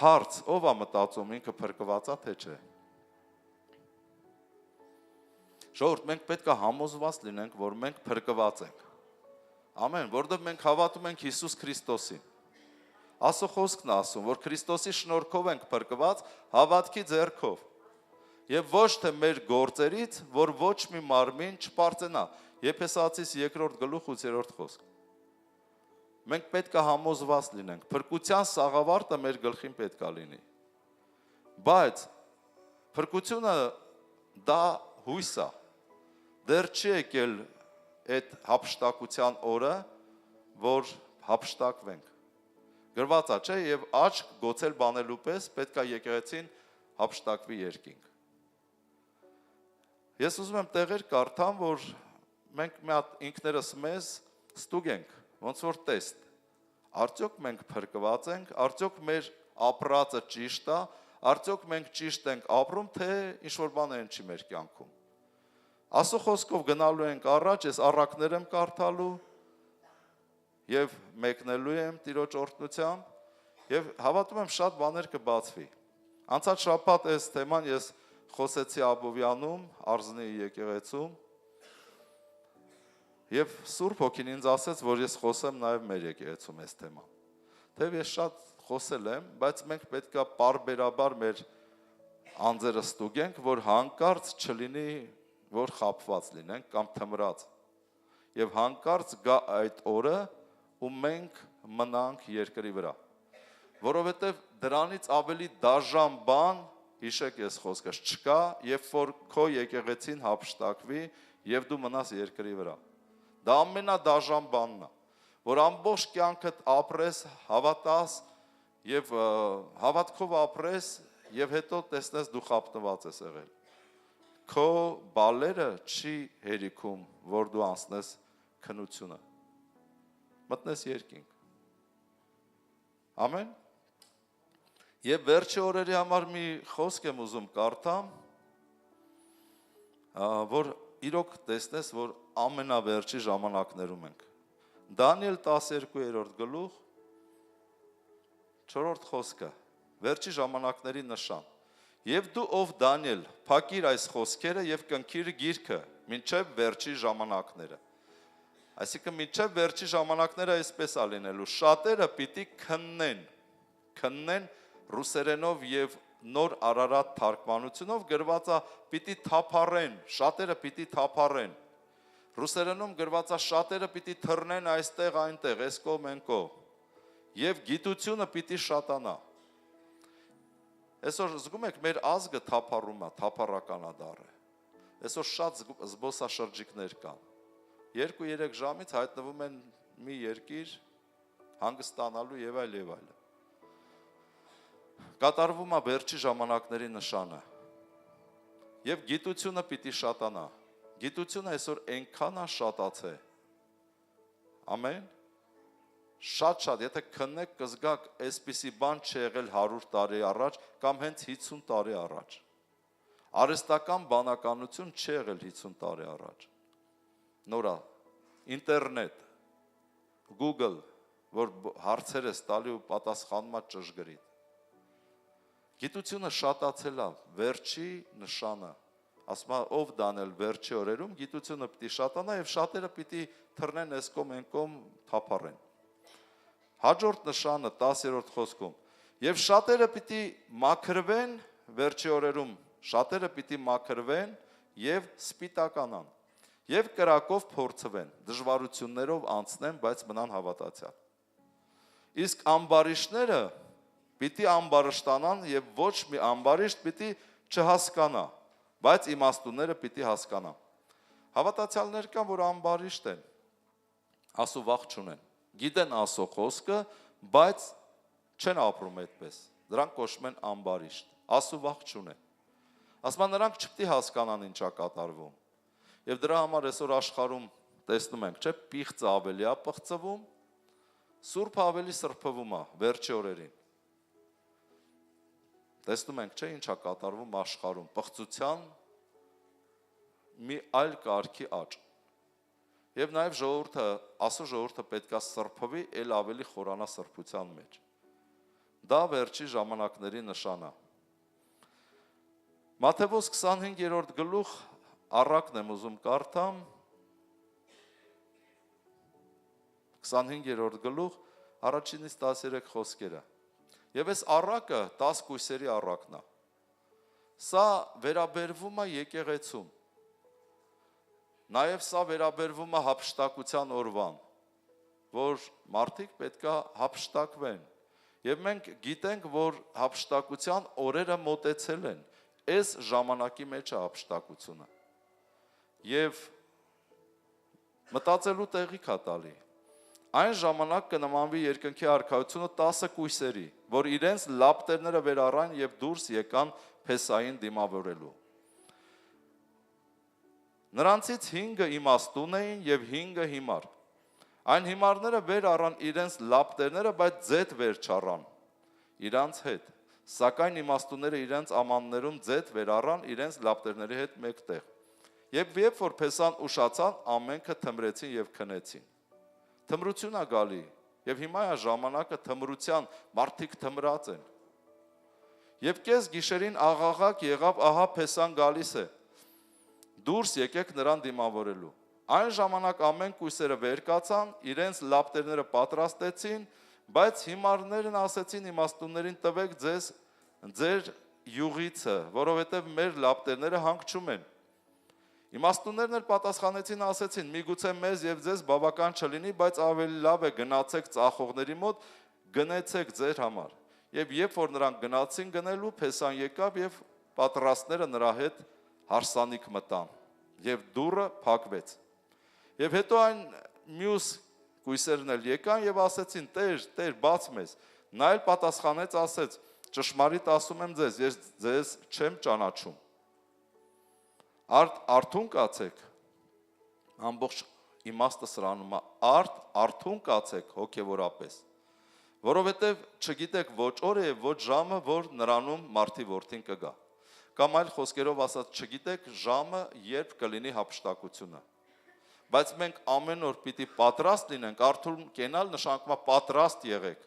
հարց, ով է մտածում, ինքը փրկված է, թե չէ։ Ժողովուրդ, մենք պետք է համոզված լինենք, որ մենք փրկված ենք։ Ամեն, որովհետև մենք հավատում ենք Հիսուս Քրիստոսին։ Աստծո խոսքն է ասում, որ Քրիստոսի շնորհքով ենք փրկված, հավատքի ձեռքով։ Եվ ոչ թե մեր գործերից, որ ոչ մի մարմին չպարծենա։ Եփեսացիս 2:8 խոսք։ Մենք պետք է համոզված լինենք, փրկության սաղավարտը մեր գլխին պետք է լինի։ Բայց փրկությունը դա հույս է։ Դեռ չի եկել այդ հափշտակության օրը, որ հափշտակվենք։ Գրված է, չէ, եւ աչք գոցել բանելու պես պետք է եկեղեցին հափշտակվի երկինք։ Ես ուզում եմ տեղեր կարդամ, որ մենք մի հատ ինքներս մեզ ստուգենք, ոնց որ տեստ։ Արդյոք մենք փրկված ենք, արդյոք մեր ապրածը ճիշտ է, արդյոք մենք ճիշտ ենք ապրում, թե ինչ որ բան են չի մեր կյանքում։ Աստծո խոսքով գնալու ենք առաջ, ես առակներ եմ կարդալու եւ մեկնելու եմ Տիրոջ օրհնությամբ եւ հավատում եմ շատ բաներ կբացվի։ Անցած շաբաթ այս թեման ես խոսեցի Աբովյանում, Արզնի եկեղեցում եւ Սուրբ Հոգին ինձ ասեց, որ ես խոսեմ նաեւ մեր եկեղեցում այս թեման։ Թեև ես շատ խոսել եմ, բայց մենք պետք է պարբերաբար մեր անձերը ստուգենք, որ հանկարծ չլինի, որ խաբված լինենք կամ թմրած։ Եվ հանկարծ գա այդ օրը, ու մենք մնանք երկրի վրա։ Որովհետև դրանից ավելի դաժան բան, հիշեք ես խոսքս, չկա, երբ որ քո եկեղեցին հափշտակվի եւ դու մնաս երկրի վրա։ Դա ամենադաժան բանն է, որ ամբողջ կյանքդ ապրես, հավատաս եւ հավատքով ապրես եւ հետո տեսնես դու խապտված ես եղել։ Քո բալերը չի հերիքում, որ դու անցնես քնությունը։ Մտնես երկինք։ Ամեն։ Եվ վերջի օրերի համար մի խոսք եմ ուզում կարդամ, որ իրոք տեսնես, որ ամենավերջի ժամանակներում ենք։ Դանիել 12-րդ գլուխ 4-րդ խոսքը, վերջի ժամանակների նշան։ Եվ դու ով Դանիել, փակիր այս խոսքերը եւ կնքիր գիրքը, մինչեւ վերջի ժամանակները։ Այսինքն մինչեւ վերջի ժամանակները այսպես է լինելու։ Շատերը պիտի քննեն ռուսերենով եւ նոր Արարատ թարգմանությունով գրված է պիտի թափառեն, շատերը պիտի թափառեն։ Ռուսերենում գրված է շատերը պիտի թռնեն այստեղ այնտեղ, այս կողմ այն կողմ։ Եվ գիտությունը պիտի շատանա։ Այսօր զգում եք մեր ազգը թափառում է, թափառականադառ է։ Այսօր շատ զբոսաշրջիկներ կան։ 2-3 ժամից հայտնվում են մի երկիր հանգստանալու եւ այլ եւ այլ։ Կատարվում է վերջի ժամանակների նշանը։ Եվ գիտությունը պիտի շատանա։ Գիտությունը այսօր այնքան է շատացե։ Ամեն։ Շատ, եթե քննեք կզգաք, այսպիսի բան չի եղել 100 տարի առաջ կամ հենց 50 տարի առաջ։ Արհեստական բանականություն չի եղել 50 տարի առաջ։ Նորա, ինտերնետ, Google, որ հարցեր ես տալի ու պատասխանում է ճշգրիտ։ Գիտությունը շատացել է, վերջի նշանը։ Ասում է, ով դանել վերջի օրերում, գիտությունը պիտի շատանա եւ շատերը պիտի թռնեն այս կողմ այն կողմ թափառեն։ Հաջորդ նշանը 10-րդ խոսքում։ Եվ շատերը պիտի մաքրվեն վերջի օրերում, շատերը պիտի մաքրվեն եւ սպիտականան եւ կրակով փորձվեն, դժվարություններով անցնեն, բայց մնան հավատացյալ։ Իսկ ամբարիշտները պիտի ամբարշտանան եւ ոչ մի ամբարիշտ պիտի չհասկանա, բայց իմաստունները պիտի հասկանա։ Հավատացյալներ կան, որ ամբարիշտ են, Աստծո վախ չունեն, գիտեն Աստծո խոսքը, բայց չեն ապրում այդպես։ Դրանք կոչվում են ամբարիշտ, Աստծո վախ չունեն։ Ասում են նրանք չպիտի հասկանան ինչա կատարվում։ Եվ դրա համար այսօր աշխարհում տեսնում ենք, չէ՞, պիղծը ավելի է պղծվում, սուրբը ավելի սրբվում է վերջի օրերին։ Տեսնում ենք, չէ՞, ինչա կատարվում աշխարհում, պղծության մի այլ կարգի աճ։ Եվ նաև ժողովուրդը, Աստծո ժողովուրդը պետք է սրբվի, ել ավելի խորանա սրբության մեջ։ Դա վերջի ժամանակների նշան է։ Մատթեոս 25-րդ գլուխ առակն եմ ուզում կարդամ, 25-րդ գլուխ առաջինից 13 խոսքերը։ Եվ այս առակը 10 կույսերի առակն է։ Սա վերաբերվում է եկեղեցում։ Նաև սա վերաբերվում է հափշտակության օրվան, որ մարդիկ պետք է հափշտակվեն։ Եվ մենք գիտենք, որ հափշտակության օրերը մոտեցել են։ Այս ժամանակի մեջ է հափշտակությունը։ Եվ մտածելու տեղիք է տալի։ Այն ժամանակ կնմանվի երկնքի արքայությունը 10 կույսերի, որ իրենց լապտերները վերառան եւ դուրս եկան Փեսային դիմավորելու։ Նրանցից 5-ը իմաստուն էին եւ 5-ը հիմար։ Այն հիմարները վեր առան իրենց լապտերները, բայց ձետ վեր չառան իրանց հետ։ Սակայն իմաստունները իրենց ամաններում ձետ վեր առան իրենց լապտերների հետ մեկտեղ։ Եվ երբ որ Փեսան ուշացան, ամենքը թմրեցին եւ քնեցին։ Թմրություն է գալի, եւ հիմա է ժամանակը թմրության, մարդիկ թմրած են։ Եվ կես գիշերին աղաղակ եղավ, ահա Փեսան գալիս է։ Դուրս եկեք նրան դիմավորելու։ Այն ժամանակ ամեն կույսերը վեր կացան, իրենց լապտերները պատրաստեցին, բայց հիմարներն ասեցին իմաստուններին տվեք ձեզ ձեր յուղիցը, որովհետև մեր լապտերները հանգչում են։ Իմաստուններն էլ պատասխանեցին, ասեցին, միգուցե մեզ եւ ձեզ բավական չլինի, բայց ավելի լավ է գնացեք ծախողների մոտ, գնեցեք ձեր համար։ Եվ երբ որ նրանք գնացին գնելու, Փեսան եկավ եւ պատրաստները նրա հետ հարսանիք մտան, եւ դուռը փակվեց։ Եվ հետո այն մյուս կույսերն էլ եկան եւ ասեցին. Տեր, բաց մեզ։ Նա էլ պատասխանեց, ասեց. ճշմարիտ ասում եմ ձեզ, ես ձեզ չեմ ճանաչում։ Արթուն կացեք, ամբողջ իմաստը սրանում է, արթուն կացեք հոգևորապես, որովհետև չգիտեք ոչ օրը եւ ոչ ժամը, որ նրանում մարդի որդին կգա։ Կամ այլ խոսքերով ասած, չգիտեք ժամը, երբ կլինի հափշտակությունը։ Բայց մենք ամեն օր պիտի պատրաստ լինենք, արթուն կենալ նշանակում է պատրաստ եղեք,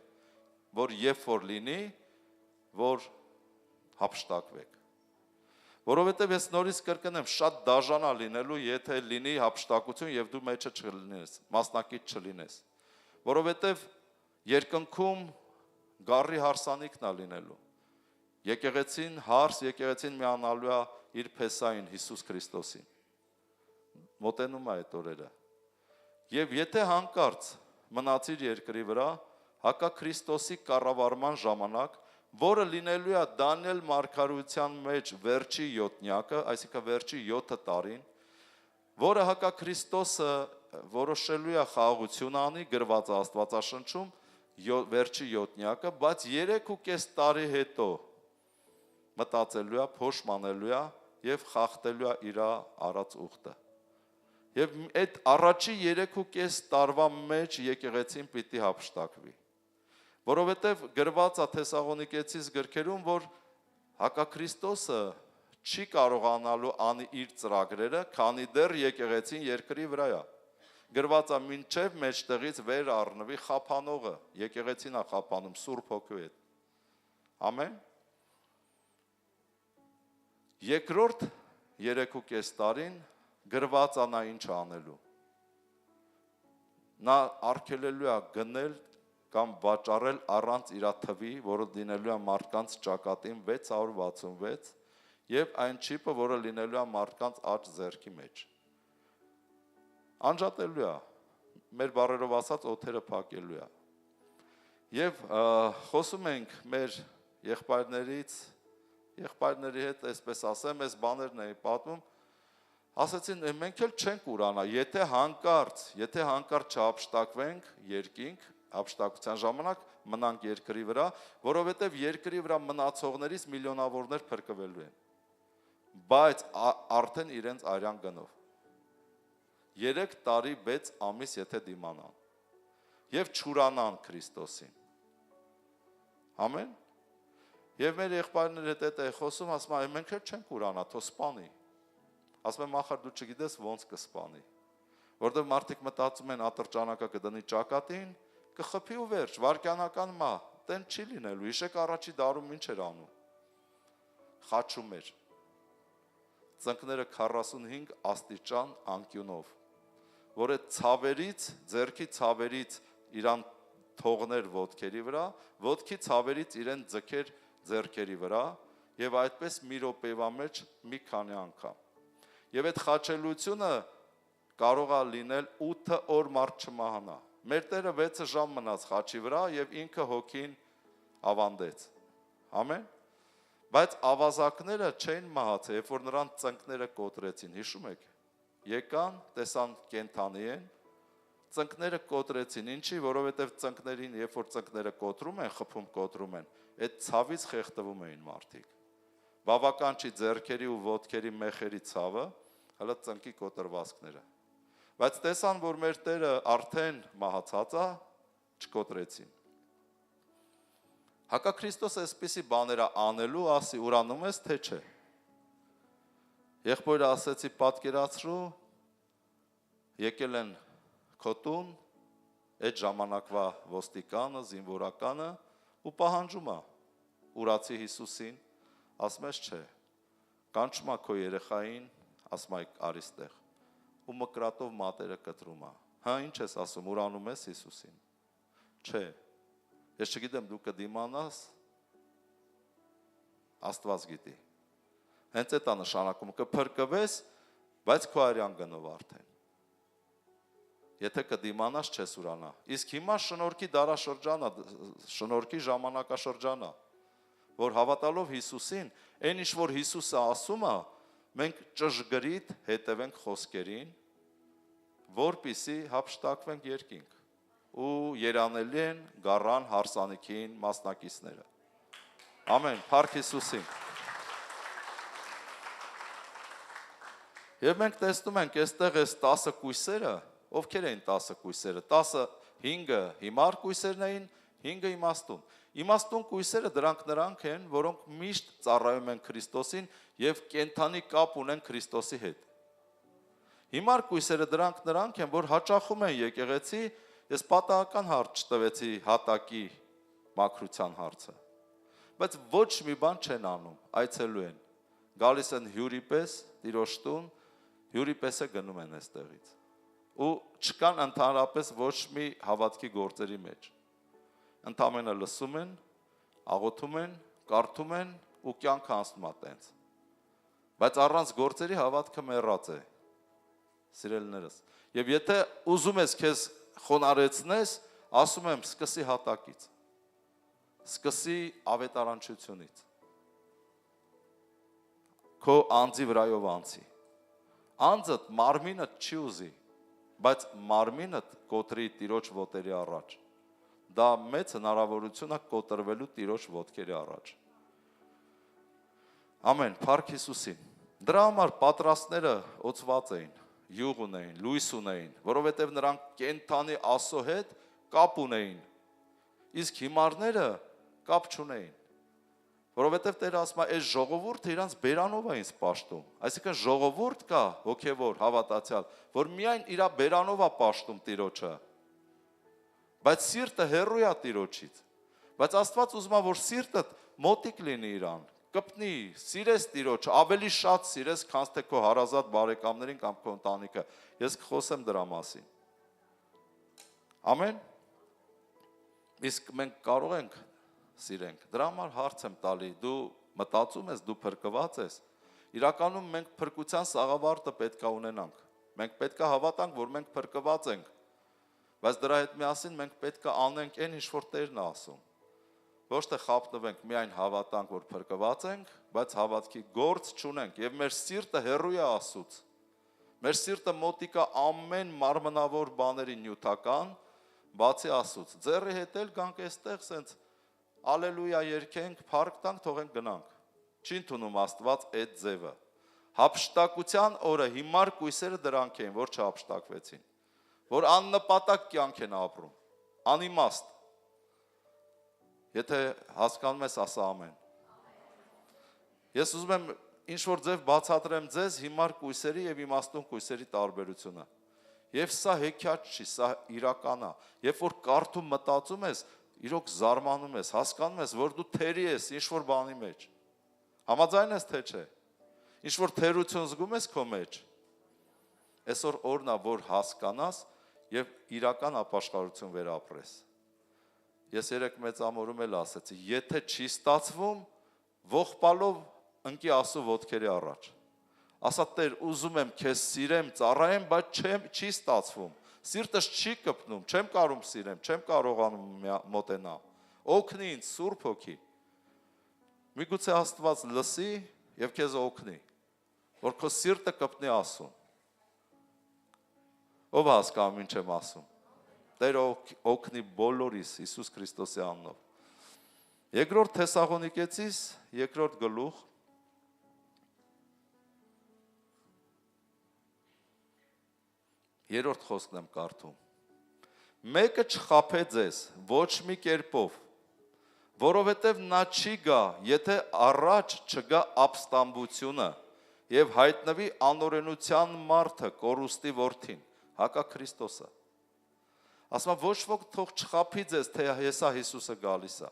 որ երբ որ լինի, որ հափշտակվեք։ Որովհետև ես նորից կրկնեմ, շատ դաժան է լինելու, եթե լինի հափշտակություն եւ դու մեջը չլինես, մասնակից չլինես։ Որովհետև երկնքում գառի հարսանիքն է լինելու։ Եկեղեցին միանալու է իր Փեսային Հիսուս Քրիստոսին։ Մոտենում է այդ օրերը։ Եվ եթե հանկարծ մնացիր երկրի վրա, հակա Քրիստոսի կառավարման ժամանակ, որը լինելու է Դանիել մարգարեության մեջ վերջի 7-նյակը, այսինքն վերջի 7 տարին, որը հակա Քրիստոսը որոշելու է խաղաղություն անի, գրված է Աստվածաշնչում, վերջի 7-նյակը, բայց 3.5 տարի հետո մտածելու է, փոշմանելու է եւ խախտելու է իր արած ուխտը։ Եվ այդ առաջի 3.5 տարվա մեջ եկեղեցին պիտի հափշտակվի։ Որովհետև գրված է Թեսաղոնիկեցիս գրքերում, որ հակա Քրիստոսը չի կարողանալու անի իր ծրագրերը, քանի դեռ եկեղեցին երկրի վրա է։ Գրված է մինչև մեջտեղից վեր առնվի խափանողը, եկեղեցին է խափանում Սուրբ Հոգու հետ։ Ամեն։ Երկրորդ 3.5 տարին գրված է նա ինչ անելու։ Նա արգելելու է գնել կամ վաճառել առանց իր թվի, որը լինելու է մարդկանց ճակատին 666 եւ այն չիպը, որը լինելու է մարդկանց աջ ձեռքի մեջ։ Անջատելու է, մեր բառերով ասած օթերը փակելու է։ Եվ խոսում ենք մեր եղբայրների հետ, այսպես ասեմ, այս բաներն էին պատմում, ասացին, մենք էլ չենք ուրանա, եթե հանկարծ չհափշտակվենք երկինք, հափշտակության ժամանակ մնանք երկրի վրա, որովհետև երկրի վրա մնացողներից միլիոնավորներ փրկվելու են, բայց արդեն իրենց արյան գնով, 3 տարի 6 ամիս եթե դիմանան, և չուրանան Քրիստոսին, ամեն, և մեր եղբայրներ հետ է խոսում, ասում է, մենք էլ չենք ուրանա, թո սպանի, ասում եմ, ախր դու չգիտես ոնց կսպանի, որտեղ մարդիկ մտածում են ատրճանակը կդնի ճակատին, կխփի ու վերջ, վարկյանական մա, տեն չի լինելու, իշեք առաջի դարում ինչ էր անում, խաչում էր, ծնկները 45 աստիճան անկյունով, որ այդ ցավերից, ձեռքի ցավերից իրան թողներ ոտքերի վրա, ոտքի ցավերից իրեն ձգեր ձեռքերի վրա և այդպես մի րոպեվա մեջ մի քանի անգամ։ Եվ այդ խաչելությունը կարող է լինել 8 օր մարդ չմահանա։ Մեր Տերը 6 ժամ մնաց խաչի վրա և ինքը հոգին ավանդեց։ Ամեն։ Բայց ավազակները չէին մահացել, երբ որ նրանց ծնկները կոտրեցին, հիշում եք։ Եկան, տեսան կենդանի են, ծնկները կոտրեցին, ինչի, որովհետև ծնկներին, երբ որ ծնկները կոտրում են, խփում կոտրում են, այդ ցավից խեղդվում էին մարդիկ։ Բավական չի ձեռքերի ու ոտքերի մեխերի ցավը, հələ ծնկի կոտրվածքները։ Բայց տեսան, որ մեր Տերը արդեն մահացած է, չկոտրեցին։ Հակաքրիստոսը այսպիսի բաները անելու, ասի ուրանում ես, թե չէ։ Եղբորը ասեցի պատկերացրու, եկել են քո տուն, այդ ժամանակվա ոստիկանը, զինվորականը ու պահանջում է ուրացի Հիսուսին, ասում ես չէ, կանչում է քո երեխային, ասում է արիստեղ, ու մկրատով մատերը կտրում է, հա ինչ ես ասում, ուրանում ես Հիսուսին, չէ, ես չգիտեմ դու կդիմանաս, Աստված գիտի, հենց այդ է նշանակում, կփրկվես, բայց քո արյան գնով արդեն, եթե կդիմանաս չես ուրանա, իսկ հիմա շնորհքի դարաշրջանը, շնորհքի ժամանակաշրջանը, որ հավատալով Հիսուսին, այն ինչ որ Հիսուսը ասում է, մենք ճշգրիտ հետևենք խոսքերին, որպիսի հափշտակվենք երկինք ու երանելի են գառան հարսանիքին մասնակիցները։ Ամեն, փառք Հիսուսին։ Եվ մենք տեսնում ենք այստեղ այս 10 կույսերը, ովքեր էին 10 կույսերը, 5-ը հիմար կույսերն էին, 5-ը իմաստուն։ Իմաստուն կույսերը նրանք են, որոնք միշտ ծառայում են Քրիստոսին և կենդանի կապ ունեն Քրիստոսի հետ։ Հիմար կույսերը նրանք են, որ հաճախում են եկեղեցի, ես պատահական հարց չտվեցի հատակի մաքրության հարցը, բայց ոչ մի բան չեն անում, այցելու են, գալիս են հյուրի պես, տիրոջ տուն, հյուրի պես է գնում են այստեղից ու չկան ընդհանրապես ոչ մի հավատքի գործերի մեջ, ընդամենը լսում են, աղոթում են, կարդում են ու կյանքը անցնում է տենց, բայց առանց գործերի հավատքը մեռած է, սիրելիներս, և եթե ուզում ես քեզ խոնարեցնես, ասում եմ սկսի հատակից, սկսի ավետարանչությունից, քո անձի վրայով անցի, անձդ մարմինդ չի ուզի, բայց մարմինդ կոտրի տիրոջ ոտերի առաջ, դա մեծ հնարավորություն է կոտրվելու տիրոջ ոտքերի առաջ, ամեն, փառք Հիսուսին, դրա համար պատրաստները օծված էին, յուղ ունեին, լույս ունեին, որովհետև նրանք կենդանի Աստծո հետ կապ ունեին, իսկ հիմարները կապ չունեին, որովհետև Տերը ասում է, այս ժողովուրդը իրանց բերանով է ինձ պաշտում, այսինքն ժողովուրդ կա հոգևոր, հավատացյալ, որ միայն իր բերանով է պաշտում Տիրոջը, բայց սիրտը հեռու է Տիրոջից, բայց Աստված ուզում է, որ սիրտդ մոտիկ լինի իրան, կպնի, սիրես Տիրոջը, ավելի շատ սիրես, քան թե քո հարազատ բարեկամներին կամ քո ընտանիքը։ Ես կխոսեմ դրա մասին։ Ամեն։ Իսկ մենք կարող ենք սիրենք։ Դրա համար հարց եմ տալի, դու մտածում ես, դու փրկված ես։ Իրականում մենք փրկության սաղավարտը պետք է ունենանք։ Մենք պետք է հավատանք, որ մենք փրկված ենք։ Բայց դրա հետ միասին մենք պետք է անենք այն ինչ որ Տերն է ասում։ Ոչ թե խաբնվենք, միայն հավատանք, որ փրկված ենք, բայց հավատքի գործ չունենք եւ մեր սիրտը հեռու է Աստծուց։ Մեր սիրտը մոտիկ է ամեն մարմնավոր բաների նյութական, բացի Աստծուց։ Ձեռի հետ էլ գանք այստեղ սենց ալելույա երգենք, փառք տանք, թողենք գնանք։ Չի ընդունում Աստված այդ ձևը։ Հափշտակության օրը հիմար կույսերը դրանք են, որ չհափշտակվեցին, որ աննպատակ կյանք են ապրում, անիմաստ։ Եթե հասկանում ես, ասա ամեն։ Ես ուզում եմ ինչ-որ ձև բացատրեմ ձեզ հիմար կույսերի և իմաստուն կույսերի տարբերությունը։ Եվ սա հեքիաթ չի, սա իրական է։ Երբ որ կարդում մտածում ես, իրոք զարմանում ես, հասկանում ես, որ դու թերի ես ինչ-որ բանի մեջ։ Համաձայն ես, թե չէ։ Ինչ-որ թերություն զգում ես քո մեջ։ Այսօր օրն է, որ հասկանաս և իրական ապաշխարություն վերապրես։ Ես երեկ մեծամորում էլ ասեցի, եթե չի ստացվում, ողբալով ընկի Աստծո ոտքերի առաջ։ Ասա Տեր, ուզում եմ քեզ սիրեմ, ծառայեմ, բայց չի ստացվում։ Սիրտս չի կպնում, չեմ կարող սիրեմ, չեմ կարողանում մոտենամ։ Օգնի ինձ, Սուրբ Հոգի։ Միգուցե Աստված լսի և քեզ օգնի, որ քո սիրտը կպնի Աստծուն։ Ով հասկանում ինչ եմ ասում։ Տեր օգնի բոլորիս Հիսուս Քրիստոսի անունով։ Երկրորդ Թեսաղոնիկեցիս, երկրորդ գլուխ, երրորդ խոսքն եմ կարդում։ Մեկը չխաբե ձեզ ոչ մի կերպով, որովհետև նա չի գա, եթե առաջ չգա ապստամբությունը և հայտնվի անօրենության մարդը, Կորուստի որդին, հակա Քրիստոսը։ Ասում ոչ ոք թող չխաբի ձեզ, թե հեսա Հիսուսը գալիս է,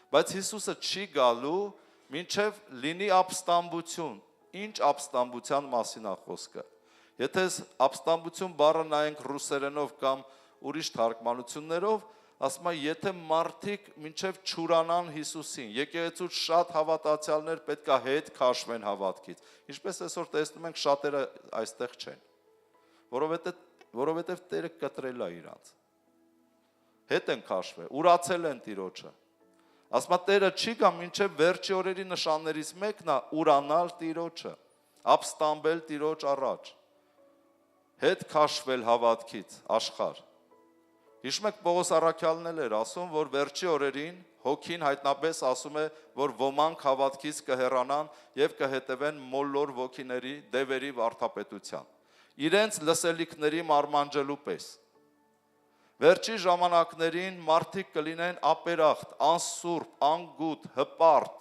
բայց Հիսուսը չի գալու, մինչև լինի ապստամբություն։ Ինչ ապստամբության մասին է խոսքը։ Եթե ապստամբություն բառը նայենք ռուսերենով կամ ուրիշ թարգմանություններով, ասում է, եթե մարդիկ մինչև չուրանան Հիսուսին, եկեղեցուց շատ հավատացյալներ պետք է հետ քաշվեն հավատքից։ Ինչպես այսօր տեսնում ենք, շատերը այստեղ չեն, որովհետև Տերը կտրել է իրանց։ Հետ են քաշվել, ուրացել են Տիրոջը։ Ասում է, Տերը չի գա մինչև վերջի օրերի նշաններից մեկն է ուրանալ Տիրոջը, ապստամբել Տիրոջ առաջ, հետ քաշվել հավատքից, աշխարհ։ Հիշում եք Պողոս առաքյալն էլ էր ասում, որ վերջի օրերին հոգին հայտնապես ասում է, որ ոմանք հավատքից կհեռանան և կհետևեն մոլոր ոգիների դևերի վարդապետության, իրենց լսելիքների մարմանջելու պես։ Վերջի ժամանակներին մարդիկ կլինեն ապերախտ, անսուրբ, անգութ, հպարտ,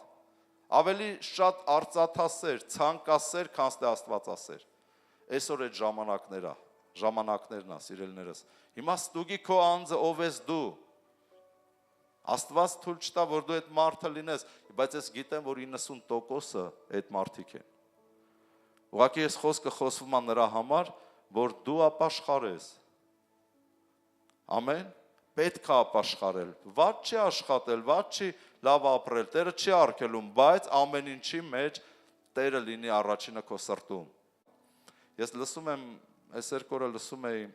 ավելի շատ արծաթասեր, ցանկասեր, քան թե աստվածասեր։ Այսօր այդ ժամանակներն է, սիրելիներս։ Հիմա ստուգի քո անձը ով ես դու։ Աստված թույլ չտա, որ դու այդ մարդը լինես, բայց ես գիտեմ, որ 90%-ը այդ մարդիկ են։ Ուղղակի ես խոսքը խոսվում է նրա համար, որ դու ապաշխարես։ Ամեն, պետք է ապաշխարել, վատ չի աշխատել, վատ չի լավ ապրել, Տերը չի արգելում, բայց ամեն ինչի մեջ Տերը լինի առաջինը քո սրտում։ Ես լսում եմ, այս երկորը լսում էի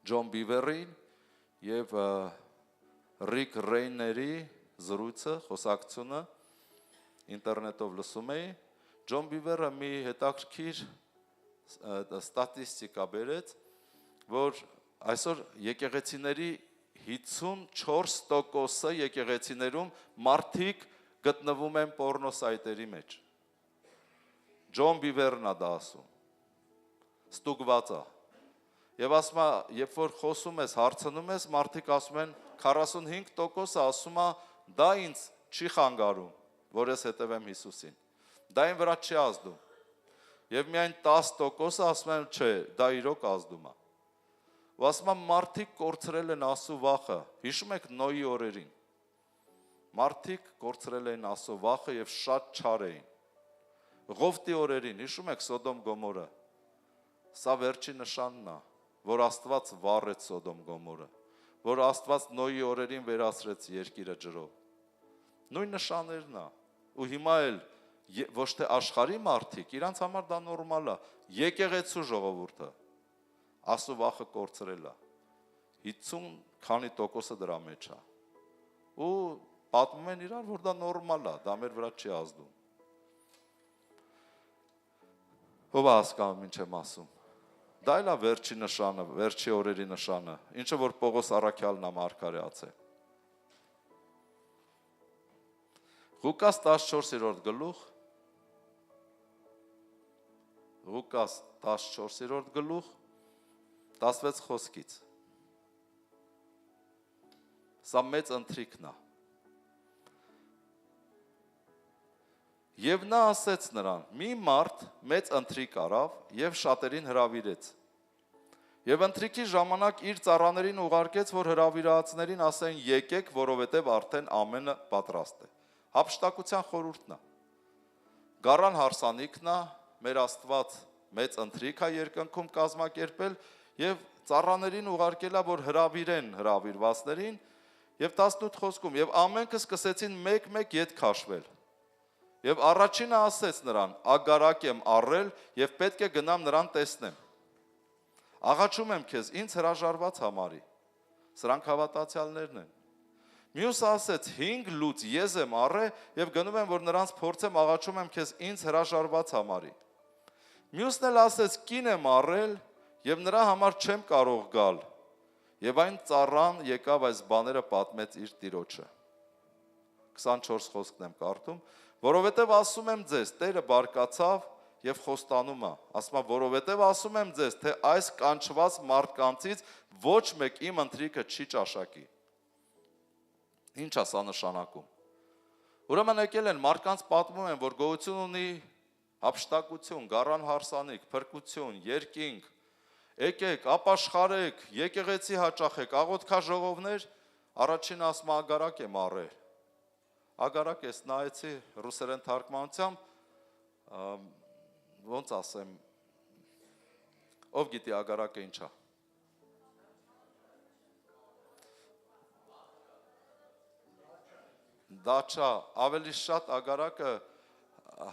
Ջոն Բիվերին և Ռիկ Ռեյների զրույցը, խոսակցությունը, ինտերնետով լսում էի, Ջոն Բիվերը մի հետաքրքիր ստատիստիկա բերեց, որ այսօր եկեղեցիների 54%-ը եկեղեցիներում մարդիկ գտնվում են պորնոսայտերի մեջ։ Ջոն Բիվերն է դա ասում, ստուգված է։ Եվ ասում է, երբ որ խոսում ես, հարցնում ես, մարդիկ ասում են, 45%-ը ասում է, դա ինձ չի խանգարում, որ ես հետևեմ Հիսուսին։ Դա այն վրա չի ազդում։ Եվ միայն 10%-ը ասում են, չէ, դա իրոք ազդում է։ Ու ասում եմ, մարդիկ կորցրել են Աստծո վախը, հիշում եք Նոյի օրերին։ մարդիկ կորցրել էին Աստծո վախը եւ շատ չար էին։ Ղովտի օրերին, հիշում եք Սոդոմ Գոմորը։ Սա վերջի նշանն է, որ Աստված վառեց Սոդոմ Գոմորը, որ Աստված Նոյի օրերին վերացրեց երկիրը ջրով։ Նույն նշաններն է։ Ու հիմա էլ ոչ թե աշխարհի մարդիկ, իրանց համար դա նորմալ է։ Եկեղեցու ժողովուրդը Աստծո վախը կորցրել է։ 50 քանի տոկոսը դրա մեջ է։ Ու պատմում են իրար, որ դա նորմալ է, դա մեր վրա չի ազդում։ Ով է հասկանում ինչ եմ ասում։ Դա էլ է վերջի նշանը, վերջի օրերի նշանը, ինչը որ Պողոս առաքյալն է մարգարեացել։ Ղուկաս 14-րդ գլուխ, Ղուկաս 14-րդ գլուխ, 16 խոսքից։ Սա մեծ ընթրիքն է։ Եվ նա ասեց նրան. մի մարդ մեծ ընթրիք արավ եւ շատերին հրավիրեց։ Եվ ընթրիքի ժամանակ իր ծառաներին ուղարկեց, որ հրավիրածներին ասեն եկեք, որովհետեւ արդեն ամենը պատրաստ է։ Հափշտակության խորհուրդն է։ Գառան հարսանիքն է, մեր Աստված մեծ ընթրիք է երկնքում կազմակերպել եւ ծառաներին ուղարկել է, որ հրավիրեն հրավիրվածներին եւ 18 խոսքում եւ ամենքը սկսեցին մեկ-մեկ ետ քաշվել։ Եվ առաջինը ասեց նրան. ագարակ եմ առել եւ պետք է գնամ նրան տեսնեմ։ Աղաչում եմ քեզ, ինձ հրաժարված համարի։ Սրանք հավատացյալներն են։ Մյուսը ասեց. 5 լուծ ես եմ առել եւ գնում եմ, որ նրանց փորձեմ, աղաչում եմ քեզ, ինձ հրաժարված համարի։ Մյուսն էլ ասեց. կին եմ առել եւ նրա համար չեմ կարող գալ։ Եվ այն ծառան եկավ այս բաները պատմեց իր տիրոջը։ 24 խոսքն եմ կարդում, որովհետև ասում եմ ձեզ, Տերը բարկացավ եւ խոստանում է, ասում է, որովհետև ասում եմ ձեզ, թե այս կանչված մարդկանցից ոչ մեկ իմ ընթրիքը չի ճաշակի։ Ինչ է սա նշանակում։ Ուրեմն եկել են մարդկանց պատմում են, որ գոյություն ունի հափշտակություն, գառան հարսանիք, փրկություն, երկինք, եկեք, ապաշխարեք, եկեղեցի հաճախեք, աղոթքաժողովներ, առաջին ասում ագարակ եմ առել։ Ագարակ ես նայեցի ռուսերեն թարգմանությամբ, ոնց ասեմ, ով գիտի ագարակը ինչ է։ Դաչա, ավելի շատ ագարակը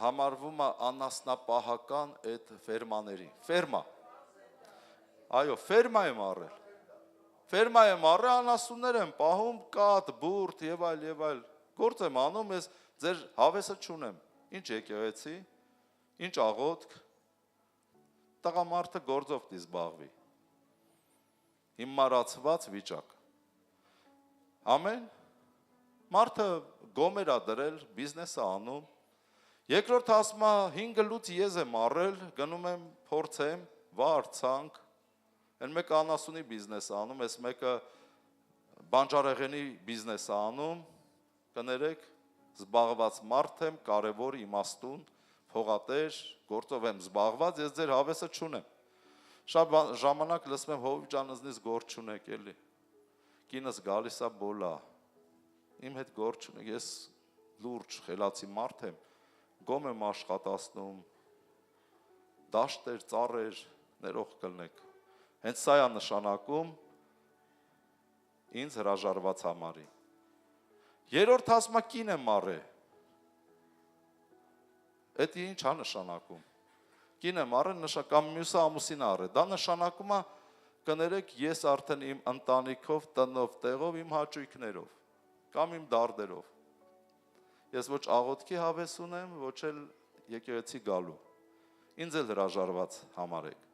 համարվում է անասնապահական այդ ֆերմաների։ Ֆերմա։ Այո, ֆերմա եմ առել։ Ֆերմա եմ առել, անասուններ եմ պահում, կատ, բուրդ եւ այլ։ Գործ եմ անում, ես ձեր հավեսը չունեմ։ Ինչ եկեղեցի, ինչ աղոթք, տղամարդը գործով դի զբաղվի։ Հիմարացված վիճակ։ Ամեն մարդը գոմեր է դրել, բիզնես է անում։ Երկրորդ ասում է 5 լուծ ես եմ առել, գնում եմ, փորձեմ, վար, ցանկ։ Այն մեկը անասունի բիզնես է անում, այս մեկը բանջարեղենի բիզնես է անում։ Կներեք, զբաղված մարդ եմ, կարևոր իմաստուն, փողատեր, գործով եմ զբաղված, ես ձեր հավեսը չունեմ։ Շատ ժամանակ լսում եմ Հովիվ ջան, ինձնից գործ չունեք էլի։ Կինս գալիս է բոլա։ Իմ հետ գործ չունեք, ես լուրջ խելացի մարդ եմ, գոմ եմ աշխատացնում, դաշտեր, ծառեր, ներող կլնեք։ Հենց սա է նշանակում ինձ հրաժարված համարի։ Երրորդ ասում է կին եմ առել։ Էդ ինչ է նշանակում։ Կին եմ առել, կամ մյուսը ամուսին առել։ Դա նշանակում է կներեք ես արդեն իմ ընտանիքով, տնով, տեղով, իմ հաճույքներով, կամ իմ դարդերով։ Ես ոչ աղոթքի հավես ունեմ, ոչ էլ եկեղեցի գալու։ Ինձ էլ հրաժարված համարեք։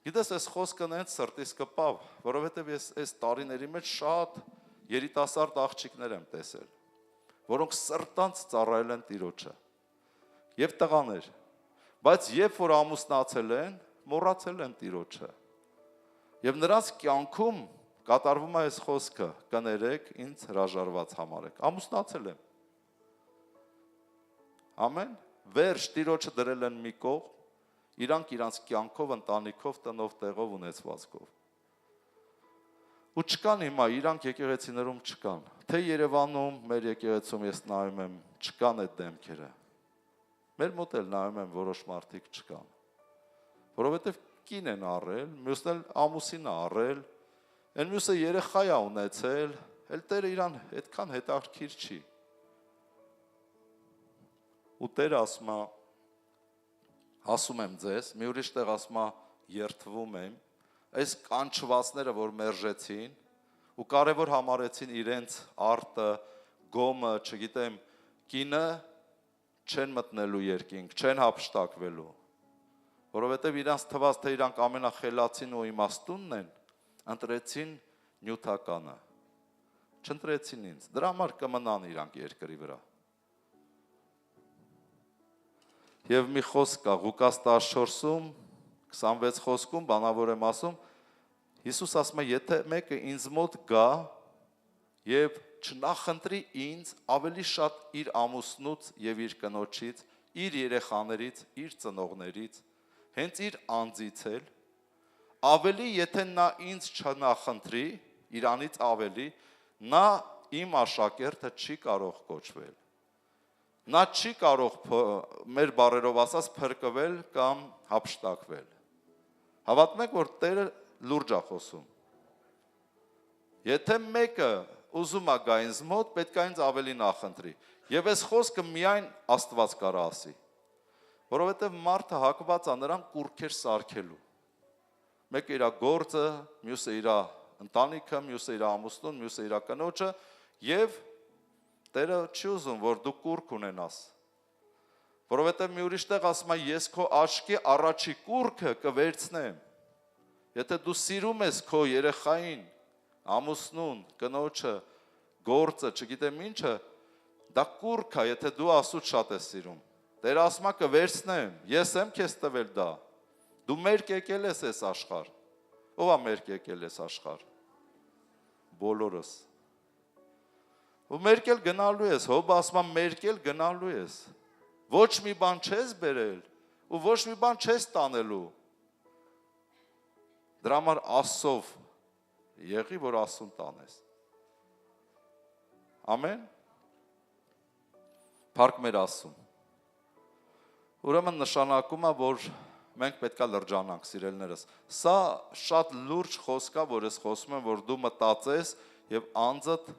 Գիտես, այս խոսքը նենց սրտիս կպավ, որովհետև ես այս տարիների մեջ շատ երիտասարդ աղջիկներ եմ տեսել, որոնք սրտանց ծառայել են Տիրոջը, եւ տղաներ, բայց երբ որ ամուսնացել են, մոռացել են Տիրոջը, եւ նրանց կյանքում կատարվում է այս խոսքը, կներեք, ինձ հրաժարված համարեք, ամուսնացել եմ, ամեն, վերջ Տիրոջը դրել են մի կողմ, իրանք իրանց կյանքով, ընտանիքով, տնով, տեղով, ունեցվածքով։ Ու չկան հիմա, իրանք եկեղեցիներում չկան։ Թե Երևանում, մեր եկեղեցում ես նայում եմ, չկան այդ դեմքերը։ Մեր մոտ էլ նայում եմ որոշ մարդիկ չկան։ Որովհետև կին են առել, մյուսն էլ ամուսին է առել, այն մյուսը երեխա է ունեցել, էլ Տերը իրան այդքան հետաքրքիր չի։ Ու Տերը ասում եմ ձեզ, մի ուրիշ տեղ ասում է երթվում եմ, այս կանչվածները, որ մերժեցին, ու կարևոր համարեցին իրենց արտը, գոմը, չգիտեմ, կինը չեն մտնելու երկինք, չեն հափշտակվելու, որովհետև իրանց թված, թե իրանք ամենախելացին ու իմաստունն են, ընտրեցին նյութականը, չընտրեցին ինձ, դրա համար կմնան իրանք երկրի վրա։ Եվ մի խոսք կա Ղուկաս 14-ում, 26 խոսքում, բանավոր եմ ասում, Հիսուս ասում է, եթե մեկը ինձ մոտ գա և չնախընտրի ինձ ավելի շատ իր ամուսնուց և իր կնոջից, իր երեխաներից, իր ծնողներից, հենց իր անձից էլ, ավելի եթե նա ինձ չնախընտրի, իրանից ավելի, նա իմ աշակերտը չի կարող կոչվել։ Նա չի կարող մեր բառերով ասած փրկվել կամ հափշտակվել։ Հավատում եք, որ Տերը լուրջ է խոսում։ Եթե մեկը ուզում է գա ինձ մոտ, պետք է ինձ ավելի նախընտրի։ Եվ այս խոսքը միայն Աստված կարա ասի։ Որովհետև մարդը հակված է նրան կուռքեր սարքելու։ Մեկը իր գործը, մյուսը իր ընտանիքը, մյուսը իր ամուսնուն, մյուսը իր կնոջը, եւ Տերը չի ուզում, որ դու կուռք ունենաս։ Որովհետև մի ուրիշ տեղ ասում է, ես քո աչքի առաջի կուռքը կվերցնեմ։ Եթե դու սիրում ես քո երեխային, ամուսնուն, կնոջը, գործը, չգիտեմ ինչը, դա կուռք է, եթե դու Աստծուց շատ ես սիրում։ Տերը ասում է կվերցնեմ, ես եմ քեզ տվել դա։ Դու մերկ եկել ես այս աշխարհ։ Ո՞վ է մերկ եկել այս աշխարհ։ Բոլորս։ Ու մերկել գնալու ես, Հոբը ասում է մերկել գնալու ես, ոչ մի բան չես բերել, ու ոչ մի բան չես տանելու, դրա համար Աստծով եղի, որ Աստծուն տանես, ամեն, փառք մեր Աստծուն, ուրեմն նշանակում է, որ մենք պետք է լրջանանք, սիրելիներս, սա շատ լուրջ խոսք է, որ ես խոսում եմ, որ դու մտածես և անձդ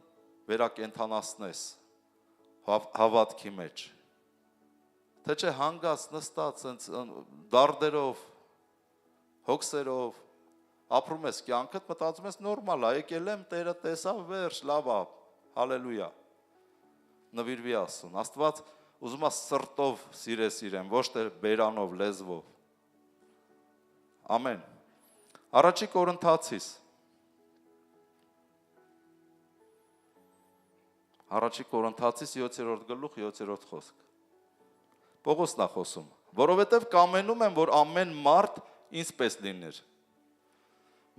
վերակենդանացնես հավատքի մեջ, թե չէ հանգած նստած դարդերով, հոգսերով, ապրում ես կյանքդ, մտածում ես նորմալ է, եկել եմ, Տերը տեսավ, վերջ, լավ է, հալելույա, նվիրվի Աստծուն, Աստված ուզում է սրտով սիրես իրեն, ոչ թե բերանով, լեզվով, ամեն, առաջի Կորինթացիս, Առաջի Կորինթացիս 7-րդ գլուխ 7-րդ խոսք։ Պողոսն է խոսում, որովհետև կամենում եմ, որ ամեն մարդ ինձպես լիներ։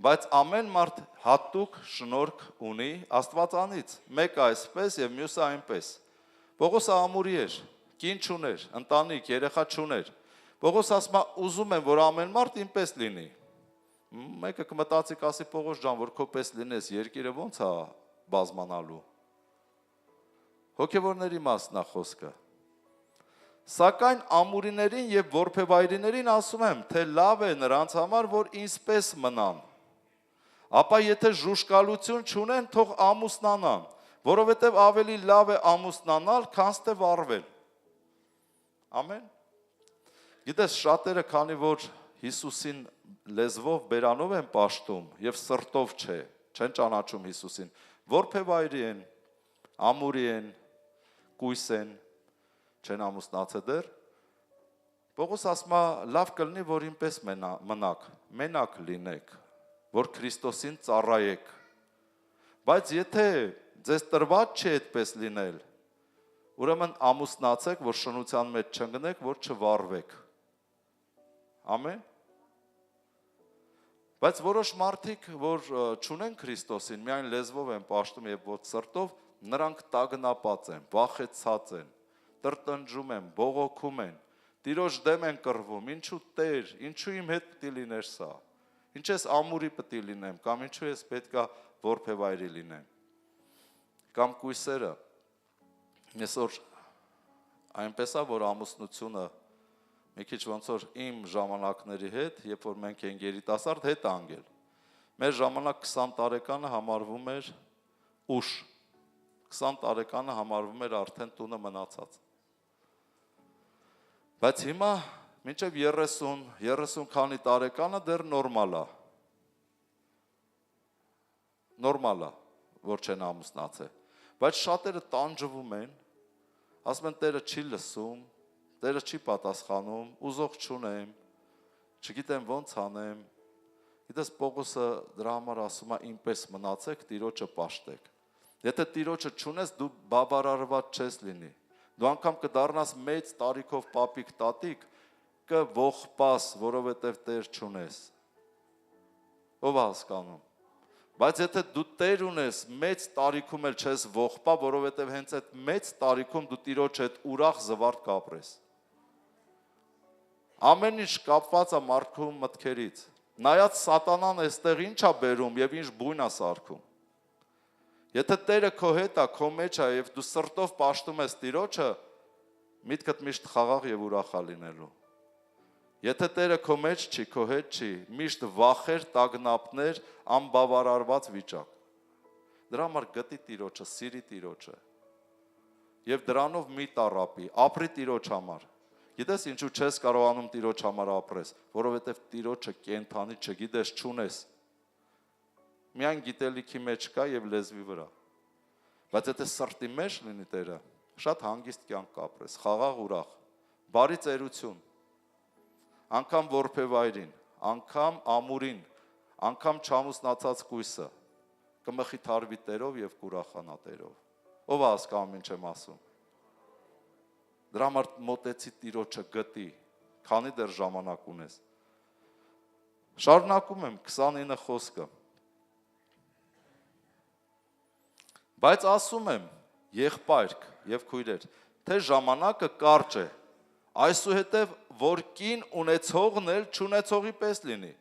Բայց ամեն մարդ հատուկ շնորհք ունի Աստվածանից, մեկը այսպես եւ մյուսը այնպես։ Պողոսը ամուրի էր, կին չուներ, ընտանիք, երեխա չուներ։ Պողոս ասում է, ուզում եմ, որ ամեն մարդ ինպես լինի։ Մեկը կմտածի, կասի Պողոս ջան, որ քո պես լինես, երկիրը ո՞նց է բազմանալու։ Հոգևորների մասն է խոսքը։ Սակայն ամուրիներին եւ որբևայրիներին ասում եմ, թե լավ է նրանց համար, որ ինձպես մնան։ Ապա եթե ժուշկալություն չունեն, թող ամուսնանան, որովհետեւ ավելի լավ է ամուսնանալ, քան թե վառվել։ Ամեն։ Գիտես, շատերը, քանի որ Հիսուսին լեզվով բերանով են պաշտում եւ սրտով չէ, չեն ճանաչում Հիսուսին, որբևայրի են, ամուրի են, կույս են, չեն ամուսնացել դեռ, Պողոս ասում է, լավ կլինի, որ ինպես մնաք, մենակ լինեք, որ Քրիստոսին ծառայեք, բայց եթե ձեզ տրված չի այդպես լինել, ուրեմն ամուսնացեք, որ շնության մեջ չընկնեք, որ չվառվեք, ամեն, բայց որոշ մարդիկ, որ չունեն Քրիստոսին, միայն լեզվով են պաշտում և ոչ սրտով, նրանք տագնապած են, վախեցած են, տրտնջում են, բողոքում են, Տիրոջ դեմ են կռվում, ինչու Տեր, ինչու իմ հետ պիտի լիներ սա, ինչ ես ամուրի պիտի լինեմ, կամ ինչու ես պետք է որբևայրի լինեմ։ Կամ կույսերը, այսօր այնպես է, որ ամուսնությունը մի քիչ ոնց որ իմ ժամանակների հետ, երբ որ մենք ենք երիտասարդ հետ անգել, մեր ժամանակ 20 տարեկանը համարվում էր ուշ, 20 տարեկանը համարվում էր արդեն տունը մնացած, բայց հիմա մինչև 30 քանի տարեկանը դեռ նորմալ է, որ չեն ամուսնացել, բայց շատերը տանջվում են, ասում են Տերը չի լսում, Տերը չի պատասխանում, ուզող չունեմ, չգիտեմ ոնց անեմ, գիտես Պողոսը դրա համար ասում է ինպես մնացեք, Տիրոջը պաշտեք, եթե Տիրոջը չունես, դու բավարարված չես լինի, դու անգամ կդառնաս մեծ տարիքով պապիկ տատիկ, կողպաս, որովհետև Տեր չունես, ով է հասկանում, բայց եթե դու Տեր ունես, մեծ տարիքում էլ չես ողբա, որովհետև հենց այդ մեծ տարիքում դու Տիրոջ հետ ուրախ զվարթ կապրես, ամեն ինչ կապված է մարդու մտքերից, նայած սատանան այստեղ ինչ է բերում և ինչ բույն է սարքում, եթե Տերը քո հետ է, քո մեջ է և դու սրտով պաշտում ես Տիրոջը, միտքդ միշտ խաղաղ և ուրախ է լինելու, եթե Տերը քո մեջ չի, քո հետ չի, միշտ վախեր, տագնապներ, անբավարարված վիճակ, դրա համար գտի Տիրոջը, սիրի Տիրոջը և դրանով մի տառապի, ապրի Տիրոջ համար, գիտես ինչու չես կարողանում Տիրոջ համար ապրես, որովհետև Տիրոջը կենդանի չգիտես, չունես, միայն գիտելիքի մեջ կա և լեզվի վրա, բայց եթե սրտի մեջ լինի Տերը, շատ հանգիստ կյանք կապրես, խաղաղ ուրախ, բարի ծերություն, անգամ որբևայրին, անգամ ամուրին, անգամ չամուսնացած կույսը, կմխիթարվի Տերով և կուրախանա Տերով, ով է հասկանում ինչ եմ ասում, դրա համար մոտեցի Տիրոջը գտի, քանի դեռ ժամանակ ունես, շարունակում եմ 29 խոսքը, բայց ասում եմ եղբայրք և քույրեր, թե ժամանակը կարճ է, այսուհետև որ կին ունեցողն էլ չունեցողի պես լինի,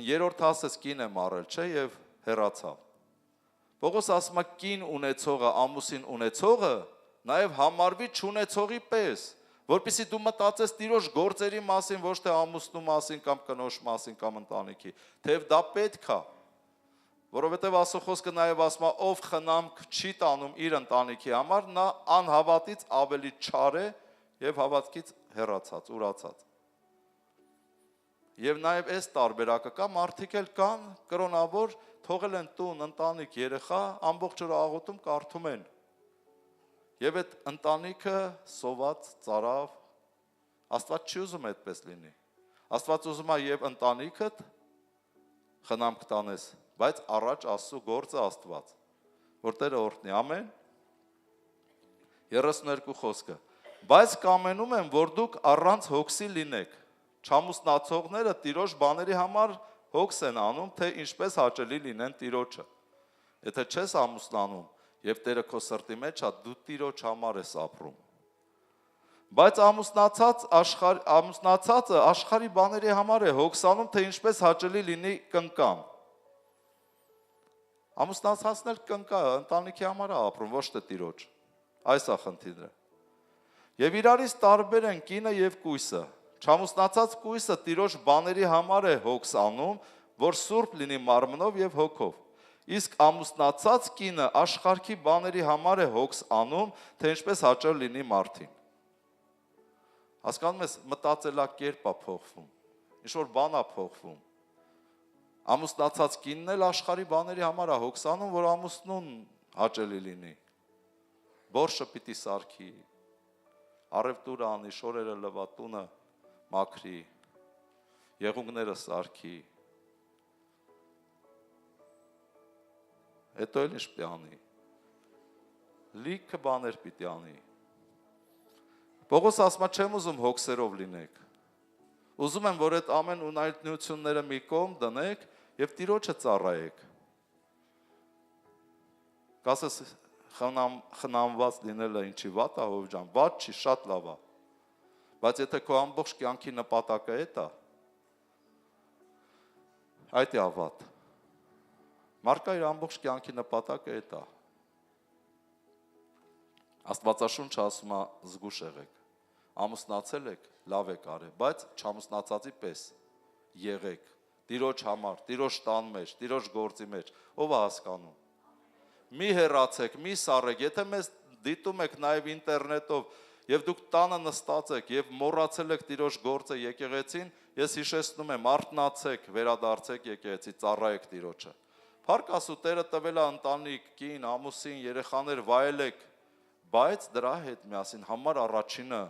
երորդ ասես կին եմ առել, չէ և հեռացավ, Պողոս ասում է կին ունեցողը, ամուսին ունեցողը, նաև համարվի չունեցողի պես, որպեսզի դու մտածես Տիրոջ գործերի մասին, ոչ թե ամուսնու մասին կամ կնոջ մասին կամ ընտանիքի, թեև դա պետք է, որովհետև Աստծո խոսքը նաև ասում է, ով խնամք չի տանում իր ընտանիքի համար, նա անհավատից ավելի չար է և հավատքից հեռացած, ուրացած։ Եվ նաև այս տարբերակը կա, մարդիկ էլ կան, կրոնավոր, թողել են տուն, ընտանիք, երեխա, ամբողջ օր աղոթում կարդում են։ Եվ այդ ընտանիքը սոված, ծարավ, Աստված չի ուզում այդպես լինի։ Աստված ուզում է և ընտանիքդ խնամք տանես, բայց առաջ Աստծո գործը Աստված, որ Տերը օրհնի, ամեն։ 32 խոսքը։ Բայց կամենում եմ, որ դուք առանց հոգսի լինեք, չամուսնացողները Տիրոջ բաների համար հոգս են անում, թե ինչպես հաճելի լինեն Տիրոջը։ Եթե չես ամուսնանում և Տերը քո սրտի մեջ է, դու Տիրոջ համար ես ապրում։ Բայց ամուսնացածը աշխարհի բաների համար է հոգսանում, թե ինչպես հաճելի լինի կնկան։ Ամուսնացածն էլ կնկա, ընտանիքի համար է ապրում, ոչ թե Տիրոջ։ Այս է խնդիրը։ Եվ իրարից տարբեր են կինը և կույսը։ Չամուսնացած կույսը Տիրոջ բաների համար է հոգս անում, որ սուրբ լինի մարմնով և հոգով։ Իսկ ամուսնացած կինը աշխարհի բաների համար է հոգս անում, թե ինչպես հաճելի լինի մարդին։ Հասկանում ես, մտածելակերպ է փոխվում, ինչ-որ բան է փոխվում։ Ամուսնացած կինն էլ աշխարհի բաների համար է հոգս անում, որ ամուսնուն հաճելի լինի։ Բորշը պիտի սարքի, առևտուրը անի, շորերը լվա, տունը մաքրի, եղունգները սարքի։ Հետո էլ ինչ պիտի անի։ Լիքը բաներ պիտի անի։ Պողոս ասում է, չեմ ուզում հոգսերով լինեք։ Ուզում եմ, որ այդ ամեն ունայնությունները մի կողմ դնեք և Տիրոջը ծառայեք։ Կասես խնամված լինելը ինչի վատ է, հով ջան, վատ չի, շատ լավ է։ Բայց եթե քո ամբողջ կյանքի նպատակը էդ է, այդ է վատ։ Մարկա իր ամբողջ կյանքի նպատակը էդ է։ Աստվածաշունչը ասում է զգուշ եղեք, ամուսնացել եք, լավ եք արել, բայց չամուսնացածի պես եղեք, Տիրոջ համար, Տիրոջ տան մեջ, Տիրոջ գործի մեջ, ով է հասկանում։ Մի հեռացեք, մի սառեք, եթե մեզ դիտում եք նաև ինտերնետով եւ դուք տանը նստած եք եւ մոռացել եք Տիրոջ գործը եկեղեցին, ես հիշեցնում եմ, արթնացեք, վերադարձեք եկեղեցի, ծառայեք Տիրոջը։ Փառք Աստծո, Տերը տվել է ընտանիք, կին, ամուսին, երեխաներ վայելեք, բայց դրա հետ միասին համար առաջինը